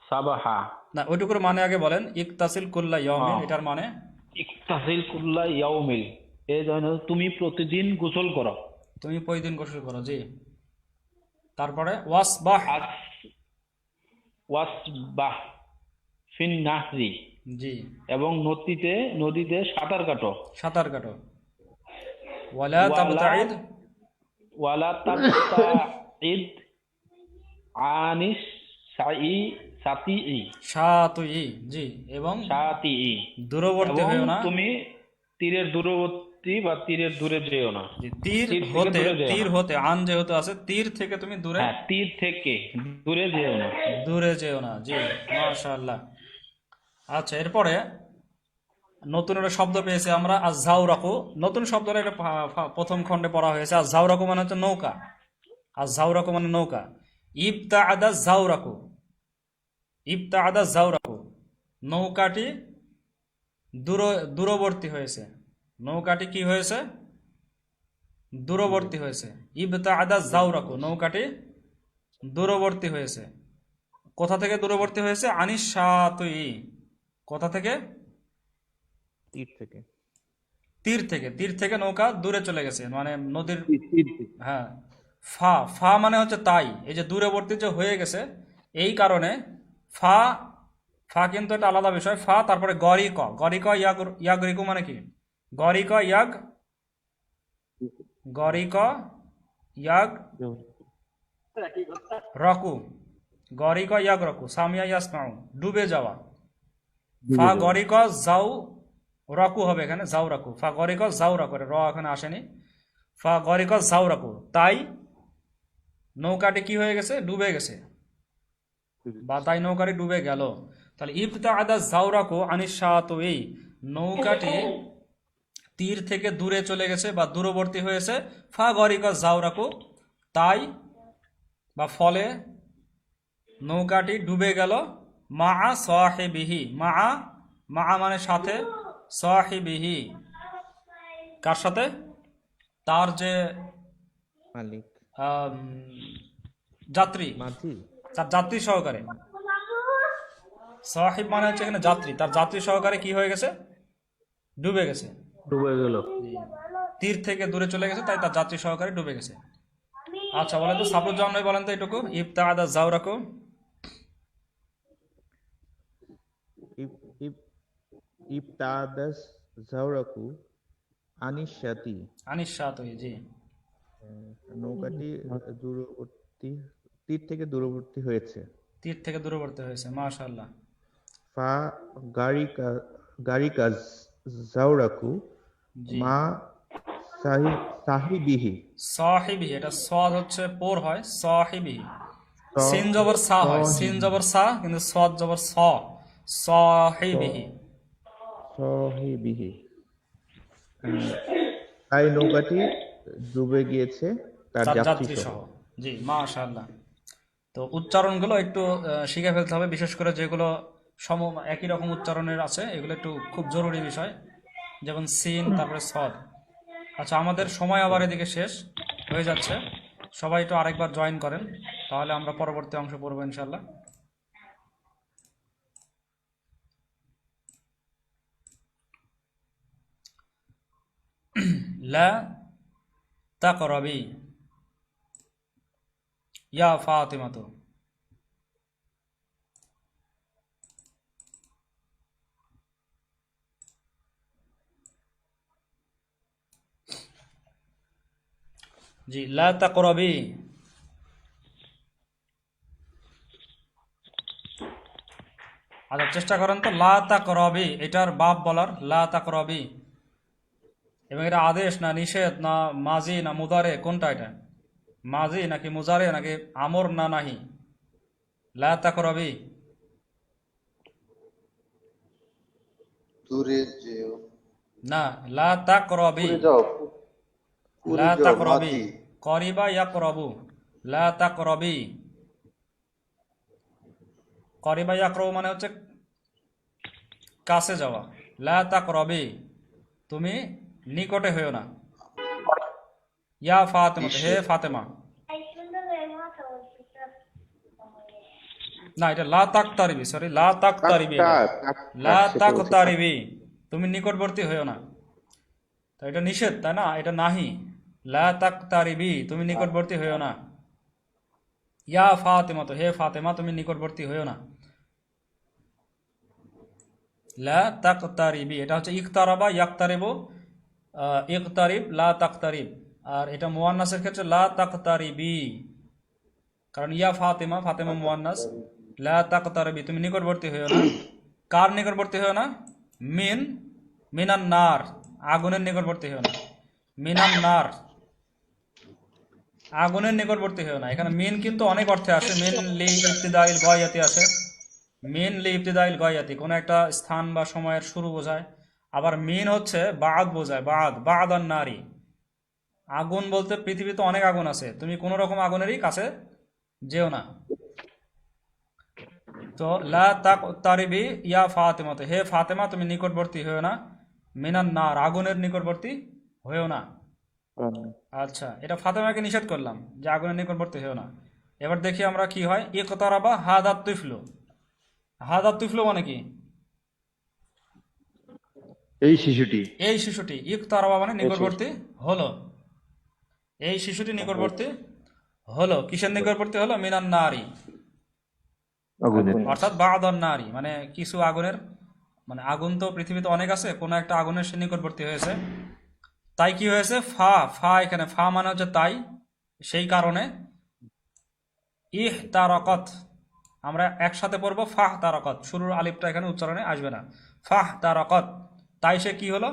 সাবাহা। না ওইটুকুর মানে আগে বলেন, ইকতাসিল কুল্লা ইয়াউমিন হ্যাঁ। এটার মানে? ইকতাসিল কুল্লা ইয়াউমিল এই জন্য তুমি প্রতিদিন গোসল করো। তুমি প্রতিদিন গোসল করো। জি, তারপরে ওয়াসবাহ। আস ওয়াসবাহ ফিন নাহরি জি, এবং নদীতে সাঁতার কাটো। সাঁতার কাটো। ওয়ালা ওয়ালা তাবতাইদ। ওয়ালা তাবতাইদ আনিস সাতিই সাতুই। জি, এবং সাতিই দূরবর্তী এবং হয়েও না। তুমি তীরের দূরবর্তী বা তীরের দূরে যেও না। জি, তীর তীর থেকে হতে, দূরে যেও তীর না। হতে আন যেহেতু আছে, তীর থেকে তুমি দূরে, হ্যাঁ, তীর থেকে দূরে যেও না। দূরে যেও না। জি, মাশাআল্লাহ। আচ্ছা, এরপরে নতুন একটা শব্দ পেয়েছি আমরা, আজ-ঝাউরাকু। নতুন শব্দটা এটা প্রথম খণ্ডে পড়া হয়েছে। আজ-ঝাউরাকু মানে হচ্ছে নৌকা। আজ-ঝাউরাকু মানে নৌকা। ইবতাআদা যাওরাকু। ইবতাআদা যাওরাকু, নৌকাটি দূরবর্তী হয়েছে। নৌকাটি কি হয়েছে? দূরবর্তী হয়েছে। ইবতাআদা যাওরাকু, নৌকাটি দূরবর্তী হয়েছে। কোথা থেকে দূরবর্তী হয়েছে? আনিস সাতুই, কোথা থেকে? তীর থেকে। তীর থেকে। তীর থেকে নৌকা দূরে চলে গেছে, মানে নদীর। তীর থেকে। হ্যাঁ, ফা, ফা মানে হচ্ছে তাই। এই যে দূরবর্তী যে হয়ে গেছে, এই কারণে ফা, ফা কিন্তু একটা আলাদা বিষয়। ফা তারপরে গরিক, গরিক ইয়াগ, ইয়াগ রিকু মানে কি? গরিক ইয়াগ, গরিক ইয়াগ রকু, গরিক ইয়াগ রকু, সামিয়া ইয়াসমাউ, ডুবে যাওয়া। ফা গরিক যাও রাকু হবে এখানে, যাও রাকু। ফা গরিক যাও রাকু, র এখানে আসেনি। ফা গরিক যাও রাকু, তাই নৌকাটি কি হয়ে গেছে? ডুবে গেছে, বা তাই নৌকাটি ডুবে গেল। তাহলে ইবতাআদা যাওরাকু আনিস সাতুই, নৌকাটি তীর থেকে দূরে চলে গেছে বা দূরবর্তী হয়েছে। ফা গরিক যাওরাকু, তাই বা ফলে নৌকাটি ডুবে গেল। মা সাহিবিহি, মা, মা মানে সাথে, সাহিবিহি কার সাথে? তার যে মালিক, আম, যাত্রী, মাঝি। তার যাত্রী সহকারে। সাহিব মানে হচ্ছে এখানে যাত্রী, তার যাত্রী সহকারে কি হয়ে গেছে? ডুবে গেছে। ডুবে গেল। তীর থেকে দূরে চলে গেছে, তাই তার যাত্রী সহকারে ডুবে গেছে। আচ্ছা, বলেন তো সাফরুজ্জামান ভাই, বলেন তো এটুকু, ইবতাআদা যাওরাকু। ইবতাদাস যাওরাকু আনিস সাতি, আনিস সাতুই। জি, নৌকাটি দূরবর্তী, তীর থেকে দূরবর্তী হয়েছে। তীর থেকে দূরবর্তী হয়েছে। মাশাআল্লাহ। ফা গারিকা যাওরাকু জি, মা সাহিবিহি। সাহিবি, এটা সদ হচ্ছে পোর হয়, সাহিবি। সিন জবর সা হয়, সিন জবর সা, কিন্তু সদ জবর স, সাহিবিহি। সাহিবিহি, তাই নৌকাটি ডুবে গিয়েছে তার তার যাত্রী যাত্রী সহ। সহ। জি, মাশাআল্লাহ। তো উচ্চারণগুলো একটু শিখে ফেলতে হবে, বিশেষ করে যেগুলো একই রকম উচ্চারণের আছে, এগুলো একটু খুব জরুরি বিষয়, যেমন সিন তারপরে সদ। আচ্ছা, আমাদের সময় আবার এদিকে শেষ হয়ে যাচ্ছে। সবাই একটু আরেকবার জয়েন করেন, তাহলে আমরা পরবর্তী অংশ পড়বো ইনশাল্লাহ। লা তাকরাবি ইয়া ফাতিমাতু। জি, লা তাকরাবি। আচ্ছা, চেষ্টা করেন তো, লা তাকরাবি, এটার বাপ বলার, লা তাকরাবি। এবং এটা আদেশ না নিষেধ না মাজি না মুদারে, কোনটা এটা? মাজি নাকি মুজারে নাকি আমর না নাহি? লা তাকরাবি। দূরে যেও, না, লা তাকরাবি, পুরে যাও, পুরে লা যাও, তাকরাবি। মাঝি। করিবা ইয়াকরাবু, লা তাকরাবি। করিবা ইয়াকরাবু মানে হচ্ছে কাছে যাওয়া। লা তাকরাবি, তুমি নিকটে হইও না। ইয়া ফাতেমা, হে ফাতেমা। না, এটা লা তাকতারিবি, সরি, লা তাকতারিবি, লা তাকতারিবি, তুমি নিকটবর্তী হইও না। তো এটা নিষেধ, তাই না? এটা নাহি। লা তাকতারিবি, তুমি নিকটবর্তী হইও না। ইয়া ফাতেমা, তো হে ফাতেমা, তুমি নিকটবর্তী হইও না। লা তাকতারিবি, এটা হচ্ছে ইকতারাবা ইয়াকতারিবু, ইকতারিব, লা তাকতারিব। আর এটা মুয়ান্নাসের ক্ষেত্রে লা তাকতারিবি, কারণ ইয়া ফাতেমা, ফাতেমা মুয়ান্নাস। লা তাকতারিবি, তুমি নিকটবর্তী হইও না। কার নিকটবর্তী হইও না? মিনান নার, আগুনের নিকটবর্তী হইও না। মিনান নার, আগুনের নিকটবর্তী হইও না। এখানে মিন কিন্তু অনেক অর্থে আসে। মিন লি ইবতিদাইল গায়াতি আসে। মিন লি ইবতিদাইল গায়াতি, কোনো একটা স্থান বা সময়ের শুরু বোঝায়। আবার মিন হচ্ছে বাদ বোঝায়, বাদ আর নারী। আগুন বলতে পৃথিবীতে অনেক আগুন আছে, তুমি কোন রকম আগুনেরই কাছে যেও না। তো লা তাকতারিবি ইয়া ফাতেমা, তো হে ফাতেমা, তুমি নিকটবর্তী হইও না। মিনান নার, আগুনের নিকটবর্তী হইও না। আচ্ছা, এটা ফাতেমাকে নিষেধ করলাম যে আগুনের নিকটবর্তী হইও না। এবার দেখি আমরা কি হয়। ইকতারাবা হাদাত তুফলু, হাদাত তুফলু মানে কি? এই শিশুটি এই শিশুটি, ইকতারাবা মানে নিকটবর্তী হলো। এই শিশুটি নিকটবর্তী হলো। কিসের নিকটবর্তী হলো? মিনান নারী, আগুনের অর্থাৎ বাদান নারী, মানে কিছু আগুনের, মানে আগুন তো পৃথিবীতে অনেক আছে, কোন একটা আগুনের সে নিকটবর্তী হয়েছে। তাই কি হয়েছে? ফা এখানে ফা মানে হচ্ছে তাই, সেই কারণে ইহতারাকাত, আমরা একসাথে পড়বো ফাহ তারাকাত, শুরুর আলিফটা এখানে উচ্চারণে আসবে না। ফাহ তারাকাত, তাই সে কি হলো?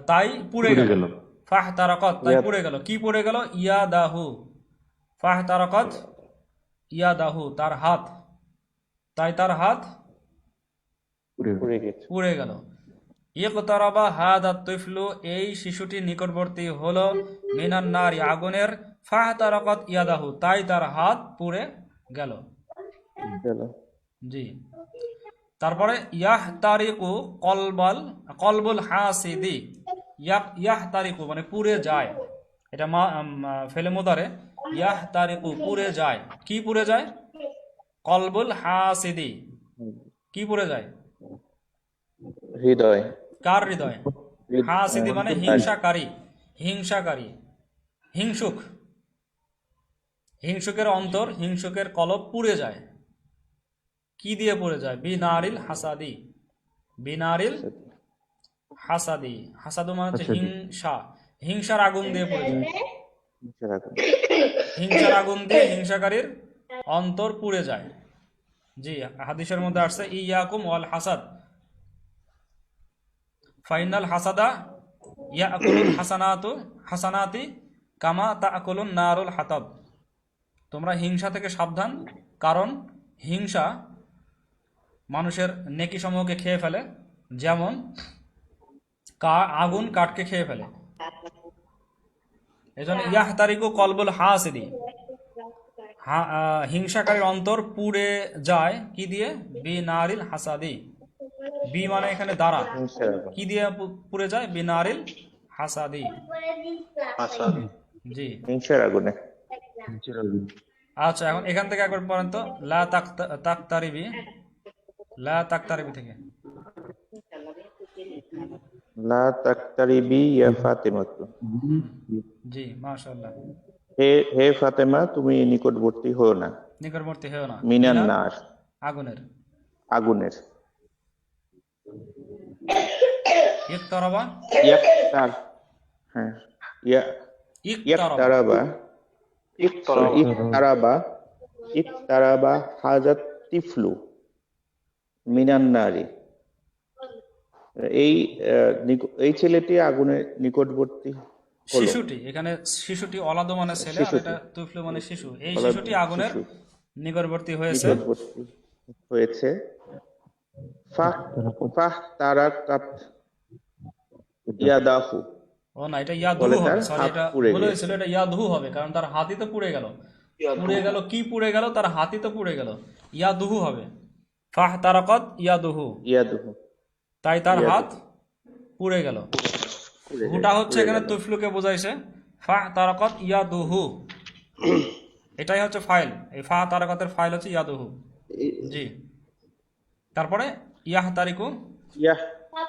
তাই পুড়ে গেল। ফাহ তারাকাত, তাই পুড়ে গেল। কি পুড়ে গেল? ইয়াদাহু, ফাহ তারাকাত ইয়াদাহু, তার হাত, তাই তার হাত পুড়ে গেল। ইকতারাবা হাদাত তুফলু, এই শিশুটি নিকটবর্তী হলো, মিনান নারি, আগুনের, ফাহতারাকাত ইয়াদাহু, তাই তার হাত পুড়ে গেল। জি। তারপরে ইয়াহতারিকু কলবুল হাসিদি, ইয়াহতারিকু মানে পুড়ে যায়। এটা ফেলে মুদারে, ইয়াহতারিকু পুড়ে যায়। কি পুড়ে যায়? কলবুল হাসিদি, কি পুড়ে যায়? হৃদয়। কার হৃদয়? হাসিদি মানে হিংসাকারী, হিংসুক, হিংসুকের অন্তর, হিংসুকের কলব পুড়ে যায়। কি দিয়ে পুড়ে যায়? বিনারিল হাসাদি, বিনারিল হাসাদি, হাসাদু মানে হচ্ছে হিংসা, হিংসার আগুন দিয়ে পুড়ে যায়। হিংসার আগুন দিয়ে হিংসাকারীর অন্তর পুড়ে যায়। জি, হাদিসের মধ্যে আসছে ইয়াকুম ওয়াল হাসাদ, ফাইনাল হাসাদা ইয়াকুলুল হাসানাতি কামা তাকুলুন নারুল হাতাব। তোমরা হিংসা থেকে সাবধান, কারণ হিংসা মানুষের নেকি সমূহকে খেয়ে ফেলে, যেমন আগুন কাঠকে খেয়ে ফেলে। এজন্য ইয়াহতারিকু কলবুল হাসিদি, হিংসাকারীর অন্তর পুড়ে যায় কি দিয়ে? বিনারিল হাসাদি, বি মানে এখানে দ্বারা, কি দিয়ে পুড়ে যায়? বিনারিল হাসাদি। জি, হিংসার আগুনে। আচ্ছা, এখন এখান থেকে একবার পড়েন তো, লা তাকতারিবি, লা তাকতারিবি থেকে। লা তাকতারিবি ইয়া ফাতেমা, জি, মাশাআল্লাহ। হে ফাতেমা, তুমি নিকটবর্তী হও না। নিকটবর্তী হও না। মিনান নার, আগুনের। আগুনের। ইকতারাবা, ইয়াকতার, হ্যাঁ, ইকতারাবা, ইকতারাবা হাজাত তিফলু মিনান নারি, এই ছেলেটি আগুনের নিকটবর্তী হলো। শিশুটি, এখানে শিশুটি অলাদ মানে ছেলে, আর এটা তুফলু মানে শিশু। এই শিশুটি আগুনের নিকটবর্তী হয়েছে। ফাহতারাকাত ইয়াদাহু, ও না, এটা ইয়াদহু হবে, সরি, এটা ভুল হয়েছিল, এটা ইয়াদহু হবে, কারণ তার হাতই তো পুড়ে গেল। পুড়ে গেল, কি পুড়ে গেল? তার হাতই তো পুড়ে গেল। ইয়াদুহু হবে, ফাহতারাকাত ইয়াদুহু, ইয়াদুহু তাই তার ইয়াদুহু। হাত পুড়ে গেল। হুটা হচ্ছে এখানে তুফলুকে বোঝাইছে, ফাহতারাকাত ইয়াদুহু, এটাই হচ্ছে ফাইল। এই ফাহতারাকাতের ফাইল হচ্ছে ইয়াদুহু। জি, তারপরে ইয়াহতারিকু, ইয়াহ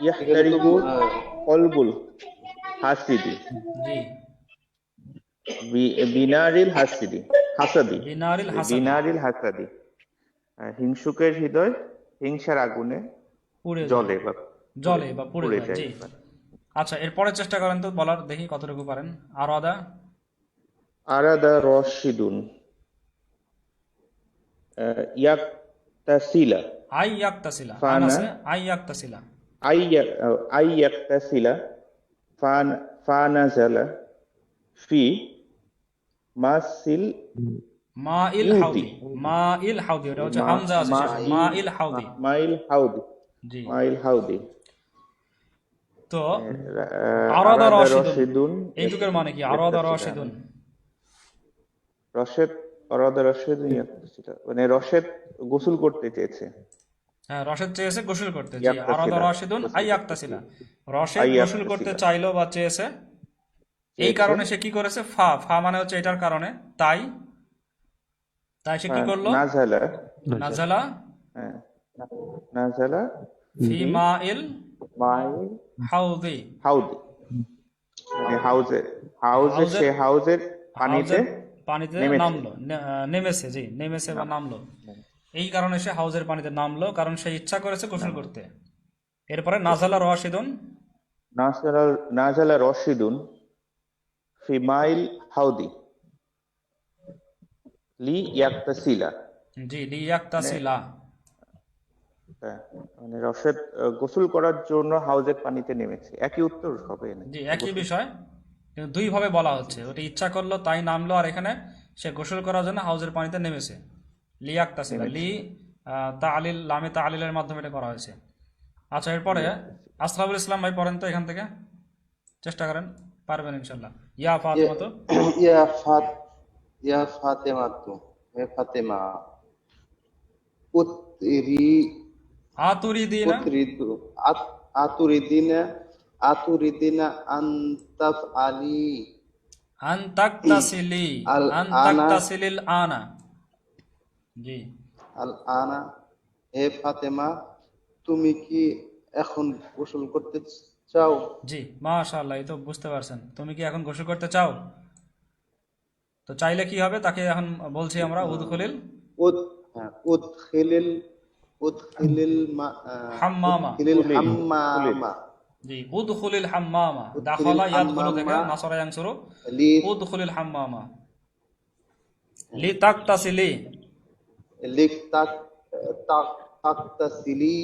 ইয়াহতারিকু কলবুল হাসিদি জি, বিনারিল হাসিদি হাসাদি বিনারিল হাসাদ, বিনারিল হাসাদি, হিংসুকের হৃদয় হিংসার আগুনে পুড়ে যায়, জ্বলে বা জলে বা পুড়ে পুড়ে যায়। যায়। জি, আচ্ছা, এরপরে চেষ্টা করেন তো বলার, দেখি কতটুকু পারেন। আর আদা, আরাদা রশিদুন ইয়াকতাসিলা আই ইয়াক্তাসিলা, আন ফানা আছে আই ইয়াক্তাসিলা, আইয়াকতাসিলা ফানাজালা ফি মাসিল মা ইল হাউদি, মা ইল হাউদি, ওটা হচ্ছে হামজা আছে শেষে, মা ইল হাউদি। মাইল হাউদি জি, মাইল হাউদি তো আরাদা আরাদা রশিদুন, রশিদুন এইটুকুর মানে কি? আরাদা রশিদুন, রশেদ আরাদা রশিদুন ইয়াকতাসিলা, মানে রশেদ গোসল করতে চেয়েছে। হ্যাঁ, রশেদ চেয়েছে গোসল করতে। জি, ইয়াক্তাসিলা, আরাদা রশিদুন আই ইয়াক্তাসিলা, রশেদ আই গোসল করতে ইয়াক্তাসিলা। চাইলো বা চেয়েছে, এই কারণে সে কি করেছে? ফা, ফা মানে হচ্ছে এটার কারণে, তাই তাই সে কি করলো? নাজালা নাজালা হ্যাঁ, নাজালা ফি মা ইল মাইল হাউদি, হাউদি, মানে হাউজে হাউজের- সে হাউজের পানিতে হাউজের পানিতে নেমেছে। নামলো, নেমেছে। জি, নেমেছে বা নামলো, এই কারণে সে হাউজের পানিতে নামলো, কারণ সে ইচ্ছা করেছে গোসল করতে। এরপরে নাজালা রশিদুন, নাজালা রশিদুন ফি মাইল হাউদি লি ইয়াকতাসিলা, জি, লিয়াক্তাসিলা, মানে রশেদ গোসল করার জন্য হাউজের পানিতে নেমেছে। একই উত্তর হবে না? জি, একই বিষয়, কিন্তু দুই ভাবে বলা হচ্ছে। ওটা ইচ্ছা করলো তাই নামলো, আর এখানে সে গোসল করার জন্য হাউজের পানিতে নেমেছে। লিয়াক্তাসিলা, লি তাআলিল, লামে তাআলিলের মাধ্যমে এটা করা হয়েছে। আচ্ছা, এরপরে আসরাফুল ইসলাম ভাই পড়েন তো এখান থেকে, চেষ্টা করেন, পারবেন ইনশাল্লাহ। ইয়া ফাতিমা, তো ইয়া ফাত ইয়া ফাতেমাতু, হে ফাতেমা, উতরি আতুরিদিনা, উতরিদু আতুরিদিনা আতুরিদিনা আনতাফ আলী আন তাকতাসিলি, আল আন আনা, তাকতাসিলিল আনা। জি, আল আনা, হে ফাতেমা, তুমি কি এখন গোসল করতে চাও? জি, মাশাআল্লাহ, এই তো বুঝতে পারছেন। তুমি কি এখন গোসল করতে চাও? তো চাইলে কি হবে? তাকে এখন বলছি আমরা উদখুলিল উদ হ্যাঁ, উদখিলিল হাম্মামা। উদখিলিল হাম্মামা জি, উদখুলিল হাম্মামা, উদখিলিল দাখালা ইয়াদখুলু থেকে হাম্মামা। নাসরা ইয়ানসুরু, লি উদখুলিল হাম্মামা, লি তাকতাসিলি, লিক তাক তাক তাকতাসিলি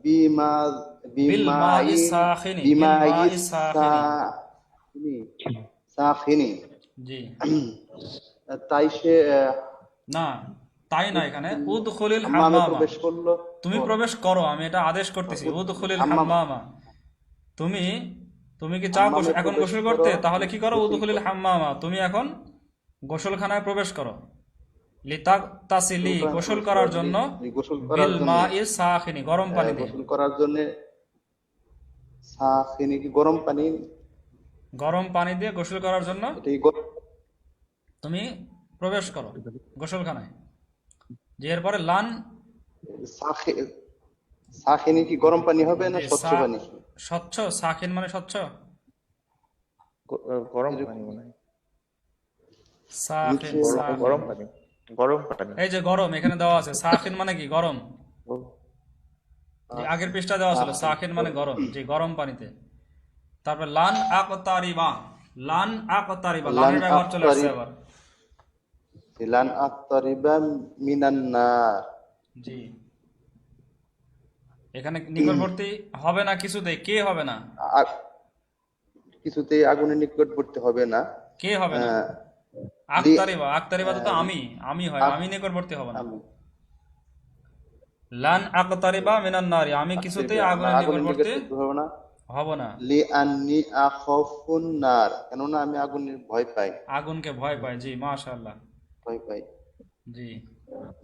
বিমা বিল মাই সাখিনি, বিল বিমাই মাই সাখিনি। সাখিনি। জি, তাই সে না, তাই না, এখানে উদখুলিল হাম্মামে হাম্মামা, প্রবেশ করলো। তুমি প্রবেশ করো, আমি এটা আদেশ করতেছি। উদখুলিল হাম্মাম। হাম্মামা, তুমি তুমি কি চাও হাম্মামে এখন প্রবেশ গোসল করতে? করো। তাহলে কি করো? উদখুলিল হাম্মামা, তুমি এখন গোসলখানায় প্রবেশ করো। লিতাকতাসিলি, গোসল করার জন্য, গোসল করার বিল জন্য, মাই সাখিনি, গরম পানি দিয়ে, গোসল করার জন্য সাখিনি কি গরম পানি, গরম পানি দিয়ে গোসল করার জন্য এটাই তুমি প্রবেশ করো গোসলখানায়। যে এরপরে লান, সাখিনি কি গরম পানি হবে না যে স্বচ্ছ পানি? স্বচ্ছ, সাখিন মানে স্বচ্ছ, গরম পানি মনে হয়, সাখিন, সাখিন। গরম পানি, গরম পানি। এই যে গরম এখানে দেওয়া আছে, সাখিন মানে কি? গরম। যে আগের পৃষ্ঠা দেওয়া ছিল, সাখিন মানে গরম, যে গরম পানিতে। তারপর লান আকতারিবা, লান আকতারিবা, লানের ব্যবহার চলে আসছে আবার। লান আক্তারিবা মিনান নার, জি, এখানে নিকটবর্তী হবে না কিছুতেই, কে হবে না? কিছুতেই আগুনের নিকটবর্তী হবে না। কে হবে না? আহ, আকতারিবা, আকতারিবা তো আমি হয়, আমি নিকটবর্তী হব না। আমি লান আকতারিবা মিনান নারি, আমি কিছুতেই আগুনের নিকটবর্তী হবে না। হব না। লি আন্নি আখাফুন নার, কেননা আমি আগুনের ভয় পাই, আগুনকে ভয় পায়। জি, মাশাআল্লাহ। ভয় পাই। জি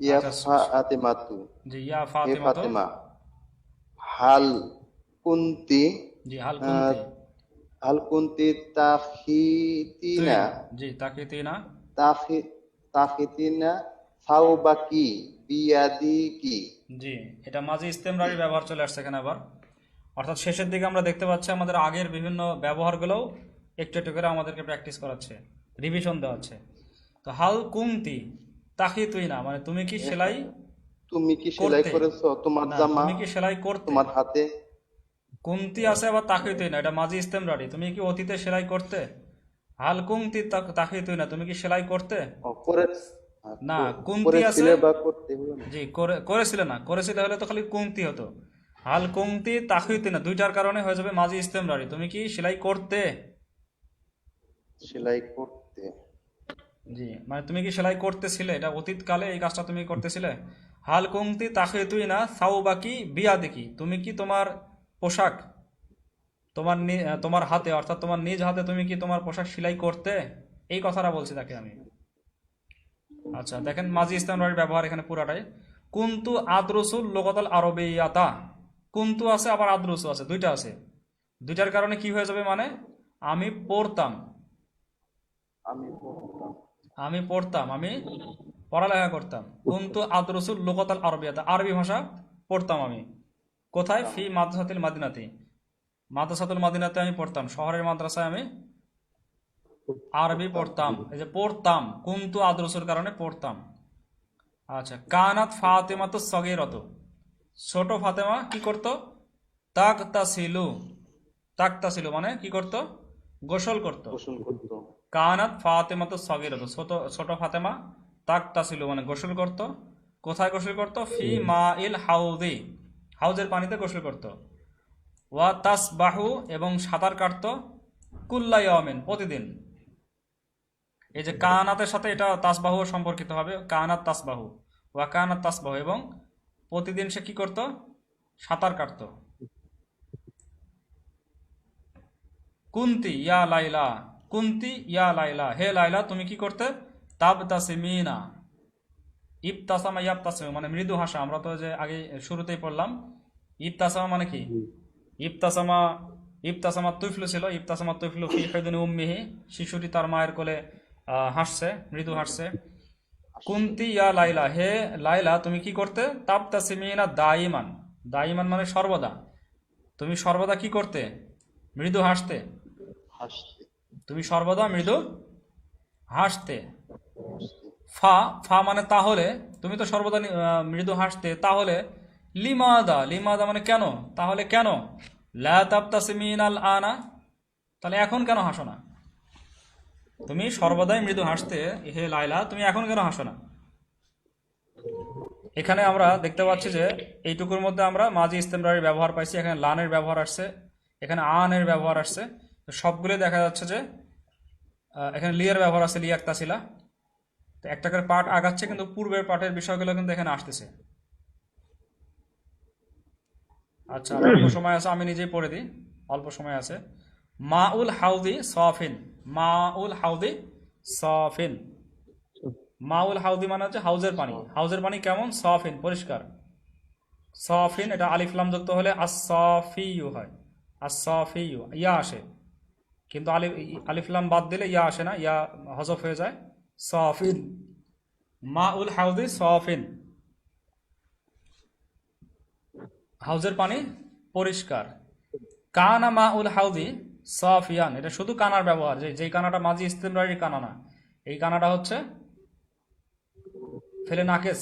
ইয়া আচ্ছা ফাতেমাতু, জি ইয়া হে ফাতিমা তো, ফাতেমা, হাল কুন্তি জি হাল আহ, কুনতি হাল কুন্তি তুই, তাখিতিনা জি তাকিতিনা, তাখি তাখিতিনা সাউবাকি বিয়াদিকি। জি এটা মাঝে ইস্তেমরারি ব্যবহার চলে আসছে এখানে আবার, অর্থাৎ শেষের দিকে আমরা দেখতে পাচ্ছি আমাদের আগের বিভিন্ন ব্যবহারগুলোও একটু একটু করে আমাদেরকে প্র্যাকটিস করাচ্ছে, রিভিশন দেওয়াচ্ছে। তো হাল কুংতি তাকি তুই না মানে তুমি কি সেলাই তুমি কি সেলাই করতে, করেছো তোমার না জামা, তুমি কি সেলাই করতে, তোমার হাতে? কুংতি আছে আবার তাকি তুই না, এটা মাঝি ইস্তেমরারি, তুমি কি অতীতে সেলাই করতে, হাল কুংতি তাকি তুই না তুমি কি সেলাই করতে, ও, করে না কুংতি আছে, করেছিলে বা করতে হলো না? জি করেছিলে না, করেছিলে হলে তো খালি কুংতি হতো, হাল কুংতি তাকিতি না দুইটার কারণে হয়ে যাবে মাঝি ইস্তেমরারি, তুমি কি সেলাই করতে, সেলাই করতে। জি মানে তুমি কি সেলাই করতেছিলে, এটা অতীতকালে এই কাজটা তুমি করতেছিলে। হাল কুংতি তাকিতুই না সাউবাকি বিয়া দেখি, তুমি কি তোমার পোশাক তোমার হাতে অর্থাৎ তোমার নিজ হাতে তুমি কি তোমার পোশাক সেলাই করতে, এই কথাটা বলছি তাকে আমি। আচ্ছা দেখেন মাজি ইস্তেমরারির ব্যবহার এখানে পুরাটাই, কুন্তু আদরুসুল লোকাতাল আরবিয়াতা, কুন্তু আছে আবার আদরুসু আছে, দুইটা আছে, দুইটার কারণে কি হয়ে যাবে মানে আমি পড়তাম, আমি পড়তাম। আমি পড়তাম, আমি পড়ালেখা করতাম, কুন্তু আদরুসুল লোকাতাল আরবিয়াতা, আরবি ভাষা পড়তাম আমি, কোথায়, ফি মাদ্রাসাতিল মাদিনাতি, মাদ্রাসাতুল মাদিনাতে আমি পড়তাম, শহরের মাদ্রাসায় আমি আরবি পড়তাম, এই যে পড়তাম কুন্তু আদরুসুর কারণে পড়তাম। আচ্ছা কানাত ফাতেমা তো সগীরত, ছোট ফাতেমা কি করত, তাকতাসিলু, তাকতাসিলু মানে কি করত, গোসল করত। গোসল করতো। কানাত ফাতেমা তো সগীরত, ছোট ছোট ফাতেমা তাকতাসিলু মানে গোসল করত, কোথায় গোসল করত, ফি মা ইল হাউদি, হাউজের পানিতে গোসল করত। ওয়া তাসবাহু এবং সাঁতার কাটত, কুল্লা ইয়ামিন প্রতিদিন, এই যে কানাতের সাথে এটা তাসবাহু সম্পর্কিত হবে, কানাত তাসবাহু, ওয়া কানাত তাসবাহু, এবং প্রতিদিন সে কি করত, সাঁতার কাটত। কুন্তি ইয়া লাইলা, কুন্তি ইয়া লাইলা, হে লাইলা তুমি কি করতে, তাবতাসিমিনা, ইবতাসামা ইয়াবতাসিমু মানে মৃদু হাসা, আমরা তো যে আগে শুরুতেই পড়লাম, ইবতাসামা মানে কি, ইবতাসামা, ইবতাসামা তুফলু ছিল, ইবতাসামা তুফলু ফি হুদুনি উম্মিহি, শিশুটি তার মায়ের কোলে হাসছে, মৃদু হাসছে। কুন্তি ইয়া লাইলা, হে লাইলা তুমি কি করতে, তাবতাসিমিনা দাইমান, দাইমান মানে সর্বদা, তুমি সর্বদা কি করতে, মৃদু হাসতে, হাসতে। তুমি সর্বদা মৃদু হাসতে। হাসতে। ফা, ফা মানে তাহলে, তুমি তো সর্বদা মৃদু হাসতে, তাহলে লিমাদা, লিমাদা মানে কেন, তাহলে কেন, লা তাবতাসিমিনাল আনা, তাহলে এখন কেন হাসো না, তুমি সর্বদাই মৃদু হাসতে হে লাইলা, তুমি এখন কেন হাসো না। এখানে আমরা দেখতে পাচ্ছি যে এইটুকুর মধ্যে আমরা মাজি ইস্তেমরারির ব্যবহার পাইছি, এখানে লানের ব্যবহার আসছে, এখানে আনের ব্যবহার আসছে, তো সবগুলো দেখা যাচ্ছে যে এখানে লিয়ার ব্যবহার আছে, লিয়াক্তাসিলা, তো একটা করে পার্ট আগাচ্ছে কিন্তু পূর্বের পার্টের বিষয়গুলো কিন্তু এখানে আসতেছে। আচ্ছা আর অল্প সময় আছে, আমি নিজেই পড়ে দিই, অল্প সময় আছে। মাউল হাউদি সফিন, মাউল হাউদি সফিন, মাউল হাউদি মানে হচ্ছে হাউজের পানি, হাউজের পানি কেমন, সফিন পরিষ্কার, সফিন এটা আলিফলাম যুক্ত হলে আসফিউ হয়, আসফিউ ইয়া আসে, কিন্তু আলিফলাম বাদ দিলে ইয়া আসে না, ইয়া হজফ হয়ে যায়, সফিন, মাউল হাউদি সফিন, হাউজের পানি পরিষ্কার। কানা মাউল হাউদি সাফিয়ান, এটা শুধু কানার ব্যবহার, যেই কানাটা মাঝি ইস্তেমরারি কানা না, এই কানাটা হচ্ছে ফেলে নাকেস,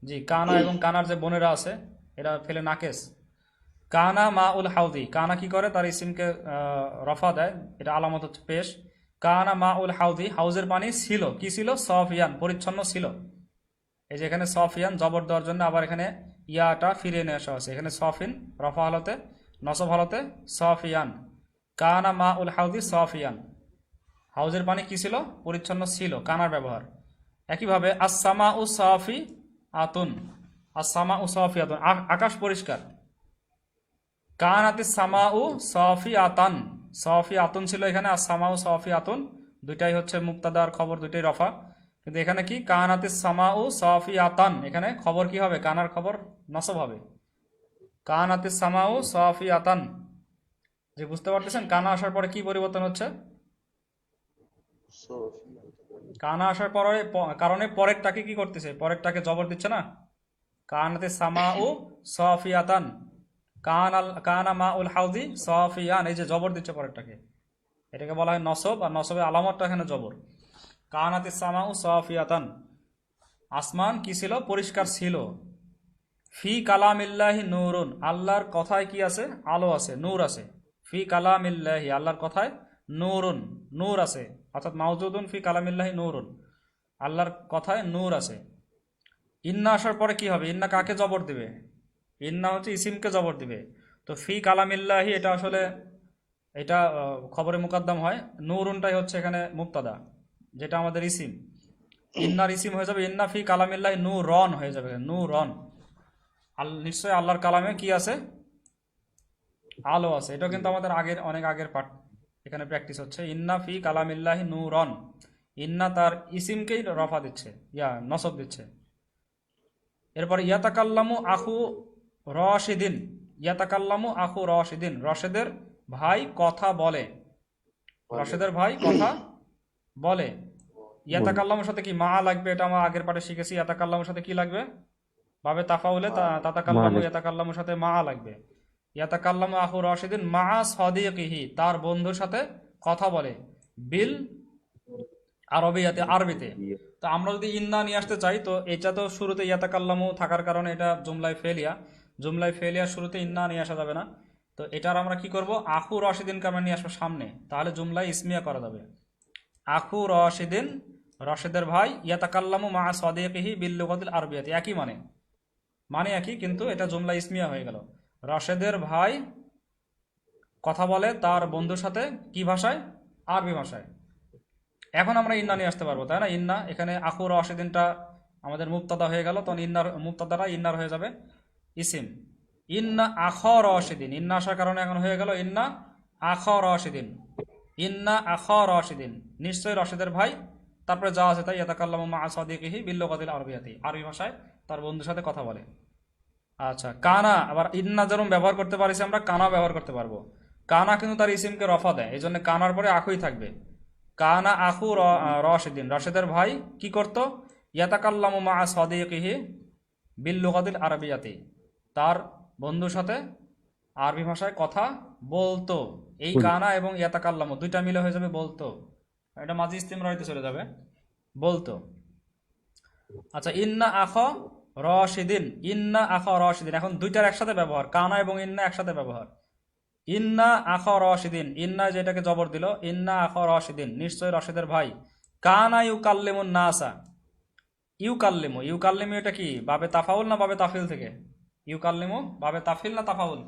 জি কানা এবং কানার যে বোনেরা আছে এরা ফেলে নাকেস। কানা মাউল হাউদি, কানা কি করে তার ইসিমকে রফা দেয়, এটা আলামত হচ্ছে পেশ, কানা মাউল হাউদি হাউজের পানি ছিল, কি ছিল, সাফিয়ান পরিচ্ছন্ন ছিল, এই যে এখানে সফিয়ান জবর দেওয়ার জন্য আবার এখানে ইয়াটা ফিরে নিয়ে আসা হয়েছে, এখানে সফিন রফা হালতে, নসব হালতে সফিয়ান, কানা মা উল হাউদি সফিয়ান, হাউজের পানি কি ছিল, পরিচ্ছন্ন ছিল, কানার ব্যবহার। একইভাবে আসামা উ সাফি আতুন, আসামা উ সাফি আতুন আকাশ পরিষ্কার, কানাতি সামা উ সাফি আতান, সাফি আতুন ছিল এখানে, আসামা উ সাফি আতুন দুইটাই হচ্ছে মুক্তাদার খবর, দুইটাই রফা, কিন্তু এখানে কি কানাতিস সামাউ সাফিয়াতান, এখানে খবর কি হবে? কানার খবর নসব হবে। কানাতিস সামাউ সাফিয়াতান, যে বুঝতে পারতেছেন কানা আসার পরে কি পরিবর্তন হচ্ছে? কানা আসার পরে কারণে পরেরটাকে কি করতেছে? পরেরটাকে জবর দিচ্ছে না? কানাতিস সামাউ সাফিয়াতান, কানা মাউল হাউদি সাফিয়ান, এই যে জবর দিচ্ছে পরেরটাকে, এটাকে বলা হয় নসব, আর নসবের আলামতটা এখানে জবর। কানাতিস সামাউ সাফিয়াতান, আসমান কি ছিল? পরিষ্কার ছিল। ফি কালামিল্লাহি নূরুন, আল্লাহর কথায় কি আছে? আলো আছে, নূর আছে। ফি কালামিল্লাহি, আল্লাহর কথায় নূরুন, নূর আছে, অর্থাৎ মাওজুদুন ফি কালামিল্লাহি নূরুন, আল্লাহর কথায় নূর আছে। ইন্না আসার পরে কি হবে? ইন্না কাকে জবর দিবে? ইন্না হচ্ছে ইসিমকে জবর দিবে। তো ফি কালামিল্লাহি এটা আসলে এটা খবরে মুকাদ্দাম হয়, নূরুনটাই হচ্ছে এখানে মুবতাদা, যেটা আমাদের ইসিম। ইন্নার ইসিম হয়ে যাবে ইন্না ফি কালামিল্লাহি নূরন হয়ে যাবে, নূরন। নিশ্চয়ই আল্লাহর কালামে কি আছে? আলো আছে। এটা কিন্তু আমাদের আগের অনেক আগের পাঠ, এখানে প্র্যাকটিস হচ্ছে। ইন্না ফি কালামিল্লাহি নূরন, ইন্না তার ইসিমকেই রফা দিচ্ছে, নসব দিচ্ছে। এরপর ইয়াতাকাল্লামু আখু রশিদিন, ইয়াতাকাল্লামু আখু রশিদিন, রশেদের ভাই কথা বলে, রশেদের ভাই কথা বলে। ইয়াতাকাল্লামের সাথে কি মা লাগবে? এটা আমরা আগের পাঠে শিখেছি। ইয়াতাকাল্লামের সাথে কি লাগবে? বাবে তাফাউলে তাতাকাল্লামু, ইয়াতাকাল্লামুর সাথে মা লাগবে। ইয়াতাকাল্লামু আখু রশিদিন মা সাদিকিহি, তার বন্ধুর সাথে কথা বলে। বিল আরবিয়াতে, আরবিতে। তো আমরা যদি ইন্না নিয়ে আসতে চাই, তো এটা তো শুরুতে ইয়াতাকাল্লামু থাকার কারণে এটা জুমলায় ফেলিয়া, জুমলায় ফেলিয়া শুরুতে ইন্না নিয়ে আসা যাবে না। তো এটার আমরা কি করব? আখু রশিদিনকে আমরা নিয়ে আসবো সামনে, তাহলে জুমলায় ইসমিয়া করা যাবে। আখু রশিদিন, রশেদের ভাই, ইয়াতাকাল্লামু মা সাদিকিহি বিল লুগাতিল আরবিয়াতি, একই মানে একই, কিন্তু এটা জুমলা ইসমিয়া হয়ে গেল। রশেদের ভাই কথা বলে তার বন্ধুর সাথে কি ভাষায়? আরবি ভাষায়। এখন আমরা ইন্না নিয়ে আসতে পারবো, তাই না? ইন্না, এখানে আখু রশিদিনটা আমাদের মুবতাদা হয়ে গেল, তখন ইন্নার মুবতাদাটা ইন্নার হয়ে যাবে ইসিম। ইন্না আখ রশিদিন, ইন্না আসার কারণে এখন হয়ে গেল ইন্না আখ রশিদিন, ইন্না আখ রশিদিন, নিশ্চয়ই রশিদের ভাই, তারপরে যা আছে তাই, ইয়াতাকাল্লামু মা সাদিকিহি বিল লুগাতিল আরবিয়াতি, আরবি ভাষায় তার বন্ধুর সাথে কথা বলে। আচ্ছা, কানা আবার ইন্না যেরকম ব্যবহার করতে পারিছি আমরা, কানা ব্যবহার করতে পারবো। কানা কিন্তু তার ইসিমকে রফা দেয়, এই জন্য কানার পরে আখুই থাকবে। কানা আখু রশিদিন, রশেদের ভাই কি করতো? ইয়াতাকাল্লামু মা সাদিকিহি বিল লুগাতিল আরবিয়াতি, তার বন্ধুর সাথে আরবি ভাষায় কথা বলতো। এই কানা এবং ইয়াতাকাল্লামু দুইটা মিলে হয়ে যাবে বলতো, এটা মাঝি ইস্তিমরারিতে চলে যাবে বলতো। আচ্ছা, ইন্না আখ রশিদিন, ইন্না আখ রশিদিন, এখন দুইটার একসাথে ব্যবহার, কানা এবং ইন্না একসাথে ব্যবহার। ইন্না আখ রশিদিন, ইন্না যেটাকে জবর দিল, ইন্না আখ রশিদিন, নিশ্চয় রশিদের ভাই। কানা ইউকাল্লিমুন নাসা, ইউকাল্লিমু, ইউকাল্লিমু এটা কি? বাবে তাফাউল না বাবে তাফিল থেকে? ইউকাল্লিমু বাবে তাফিল না তাফাউল?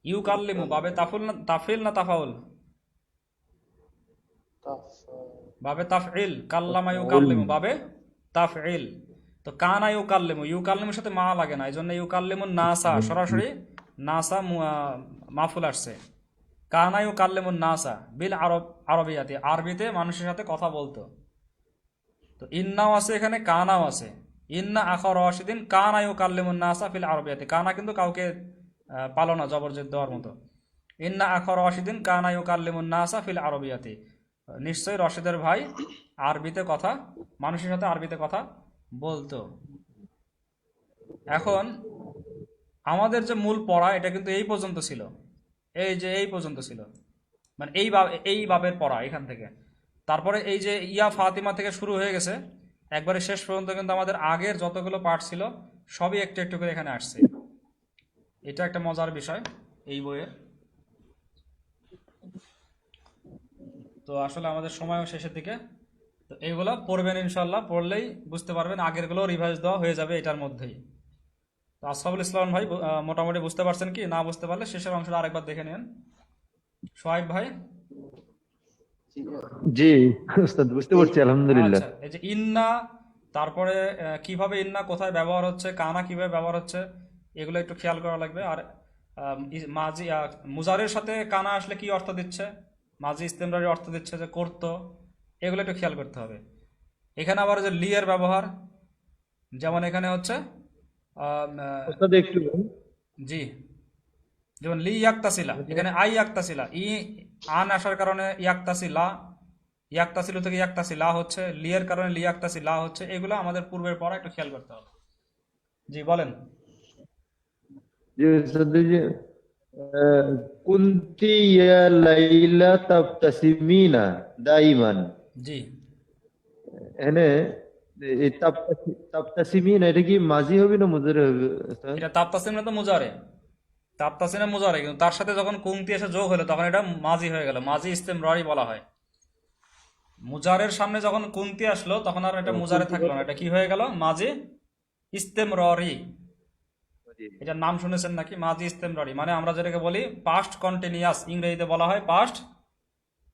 ইউকাল্লিমু বাবে তাফিল না তাফাউল? বাবে তাফইল, কাল্লামা ইউকাল্লিমু বাবে তাফইল। তো কানা ইউকাল্লিমু, ইউকাল্লিমুর সাথে মা লাগে না, এই জন্য ইউকাল্লিমুন নাসা, সরাসরি নাসা মাফুল আসছে। কানা ইউকাল্লিমুন নাসা বিল আরবিয়াতি, আরবিতে মানুষের সাথে কথা বলতো। তো ইন্নাও আছে এখানে, কানাও আছে। ইন্না আখ রশিদিন কানা ইউকাল্লিমুন নাসা ফিল আরবিয়াতি, কানা কিন্তু কাউকে পালো না জবরজেদ দেওয়ার মতো। ইন্না আখ রশিদিন কানা ইউকাল্লিমুন নাসা ফিল আরবিয়াতি, নিশ্চয়ই রশিদের ভাই আরবিতে কথা, মানুষের সাথে আরবিতে কথা বলতো। এখন আমাদের যে মূল পড়া, এটা কিন্তু এই পর্যন্ত ছিল, এই পর্যন্ত ছিল, মানে এই বাবের পড়া এখান থেকে। তারপরে এই যে ইয়া ফাতিমা থেকে শুরু হয়ে গেছে একবারে শেষ পর্যন্ত, কিন্তু আমাদের আগের যতগুলো পাঠ ছিল সবই একটু একটু করে এখানে আসছে। এটা একটা মজার বিষয় এই বইয়ের। তো আসলে আমাদের সময়ও শেষের দিকে, তো এইগুলো পড়বেন ইনশাল্লাহ, পড়লেই বুঝতে পারবেন। আগেরগুলো রিভাইজ দেওয়া হয়ে যাবে এটার মধ্যেই। তো আসফাকুল ইসলাম ভাই মোটামুটি বুঝতে পারছেন কি? না বুঝতে পারলে শেষের অংশটা আরেকবার দেখে নেন। সোহাইব ভাই? জি উস্তাদ, বুঝতে পারছি আলহামদুলিল্লাহ। আচ্ছা, এই যে ইন্না, তারপরে কিভাবে ইন্না কোথায় ব্যবহার হচ্ছে, কানা কিভাবে ব্যবহার হচ্ছে, এগুলো একটু খেয়াল করা লাগবে। আর মাজি মুজারের সাথে কানা আসলে কি অর্থ দিচ্ছে? মাজি ইস্তেমরারি অর্থ দিচ্ছে যে করতো, এগুলো একটু খেয়াল করতে হবে। এখানে আবার যে লি এর ব্যবহার, যেমন এখানে হচ্ছে ওস্তাদ একটু জি, যেমন লি ইয়াক্তাসিলা, এখানে আই ইয়াক্তাসিলা, আন আসার কারণে ইয়াক্তাসিলা, ইয়াক্তাসিলু থেকে ইয়াক্তাসিলা হচ্ছে, লি এর কারণে লি ইয়াক্তাসিলা হচ্ছে, এগুলো আমাদের পূর্বের পড়া একটু খেয়াল করতে হবে। জি বলেন। যে ওস্তাদ এই যে কুনতি ইয়া লাইলা তাবতাসিমিনা দাইমান, জি, এনে এই তাবতাসিমিনা এটা কি মাজি হবে না মুজারে হবে ওস্তাদ? এটা তাপতাসিম না তো মুজারে, তাপতাসিনা মুজারে, কিন্তু তার সাথে যখন কুংতি এসে যোগ হলো তখন এটা মাজি হয়ে গেল, মাজি ইস্তেমরারি বলা হয়। মুজারের সামনে যখন কুংতি আসলো তখন আর এটা মুজারে থাকলো না, এটা কি হয়ে গেল, মাজি ইস্তেমরারি। এটার নাম শুনেছেন নাকি, মাজি ইস্তেমরারি, মানে আমরা যেটাকে বলি পাস্ট কন্টিনিউয়াস, ইংরেজিতে বলা হয় পাস্ট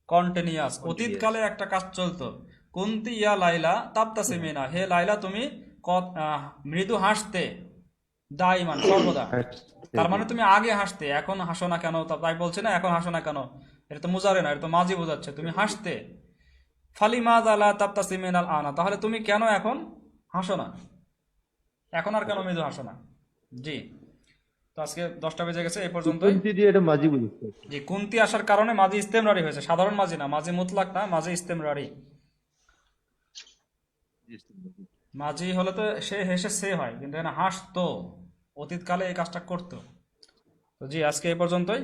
কন্টিনিউয়াস। অতীতকালে একটা কাজ চলতো, কুন্তি ইয়া লাইলা তাবতাসিমিনা, হে লাইলা তুমি মৃদু হাসতে, দাইমান সর্বদা। তার মানে তুমি আগে হাসতে, এখন হাসো না কেন, তাই বলছে না এখন হাসো না কেন, এটা তো মুজারে না, এটা তো মাজি বোঝাচ্ছে, তুমি হাসতে। ফালিমাযা লা তাবতাসিমিনাল আনা, তাহলে তুমি কেন এখন হাসো না, এখন আর কেন মৃদু হাসো না। জি, তো আজকে 10টা বেজে গেছে, এই পর্যন্তই। কুনতি দিয়ে এটা মাজি বুঝতে জি, কুন্তি আসার কারণে মাজি ইস্তেমরারি হয়েছে, সাধারণ মাজি না, মাজি মুতলাক না, মাজি ইস্তেমরারি। মাজি হলে তো সে হেসে সে হয়, কিন্তু এখানে হাসতো, অতীতকালে এই কাজটা করতো। তো জি, আজকে এই পর্যন্তই।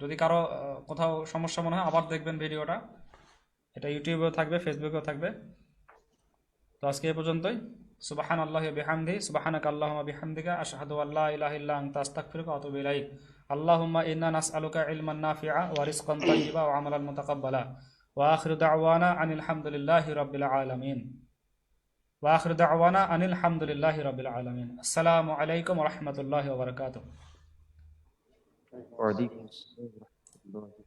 যদি কারো কোথাও সমস্যা মনে হয় আবার দেখবেন ভিডিওটা, এটা ইউটিউবেও থাকবে, ফেসবুকেও থাকবে। তো আজকে এই পর্যন্তই। সুবহানাল্লাহি ওয়া বিহামদিহি, সুবহানাকা আল্লাহুম্মা বিহামদিকা, আশহাদু আল্লা ইলাহা ইল্লা আনতা, আস্তাগফিরুকা ওয়া আতুবু ইলাইক। আল্লাহুম্মা ইন্না নাসআলুকা ইলমান নাফিআ ওয়া রিজকান তাইয়্যিবা ওয়া আমালান মুতাকাব্বালা। ওয়া আখিরু দাওয়ানা আনিল হামদুলিল্লাহি রাব্বিল আলামিন। ওয়া আখিরু দাওয়ানা আনিল হামদুলিল্লাহি রাব্বিল আলামিন। আসসালামু আলাইকুম ওয়া রাহমাতুল্লাহি ওয়া বারাকাতুহু। ওয়ালাইকুম আসসালাম ওয়া রাহমাতুল্লাহি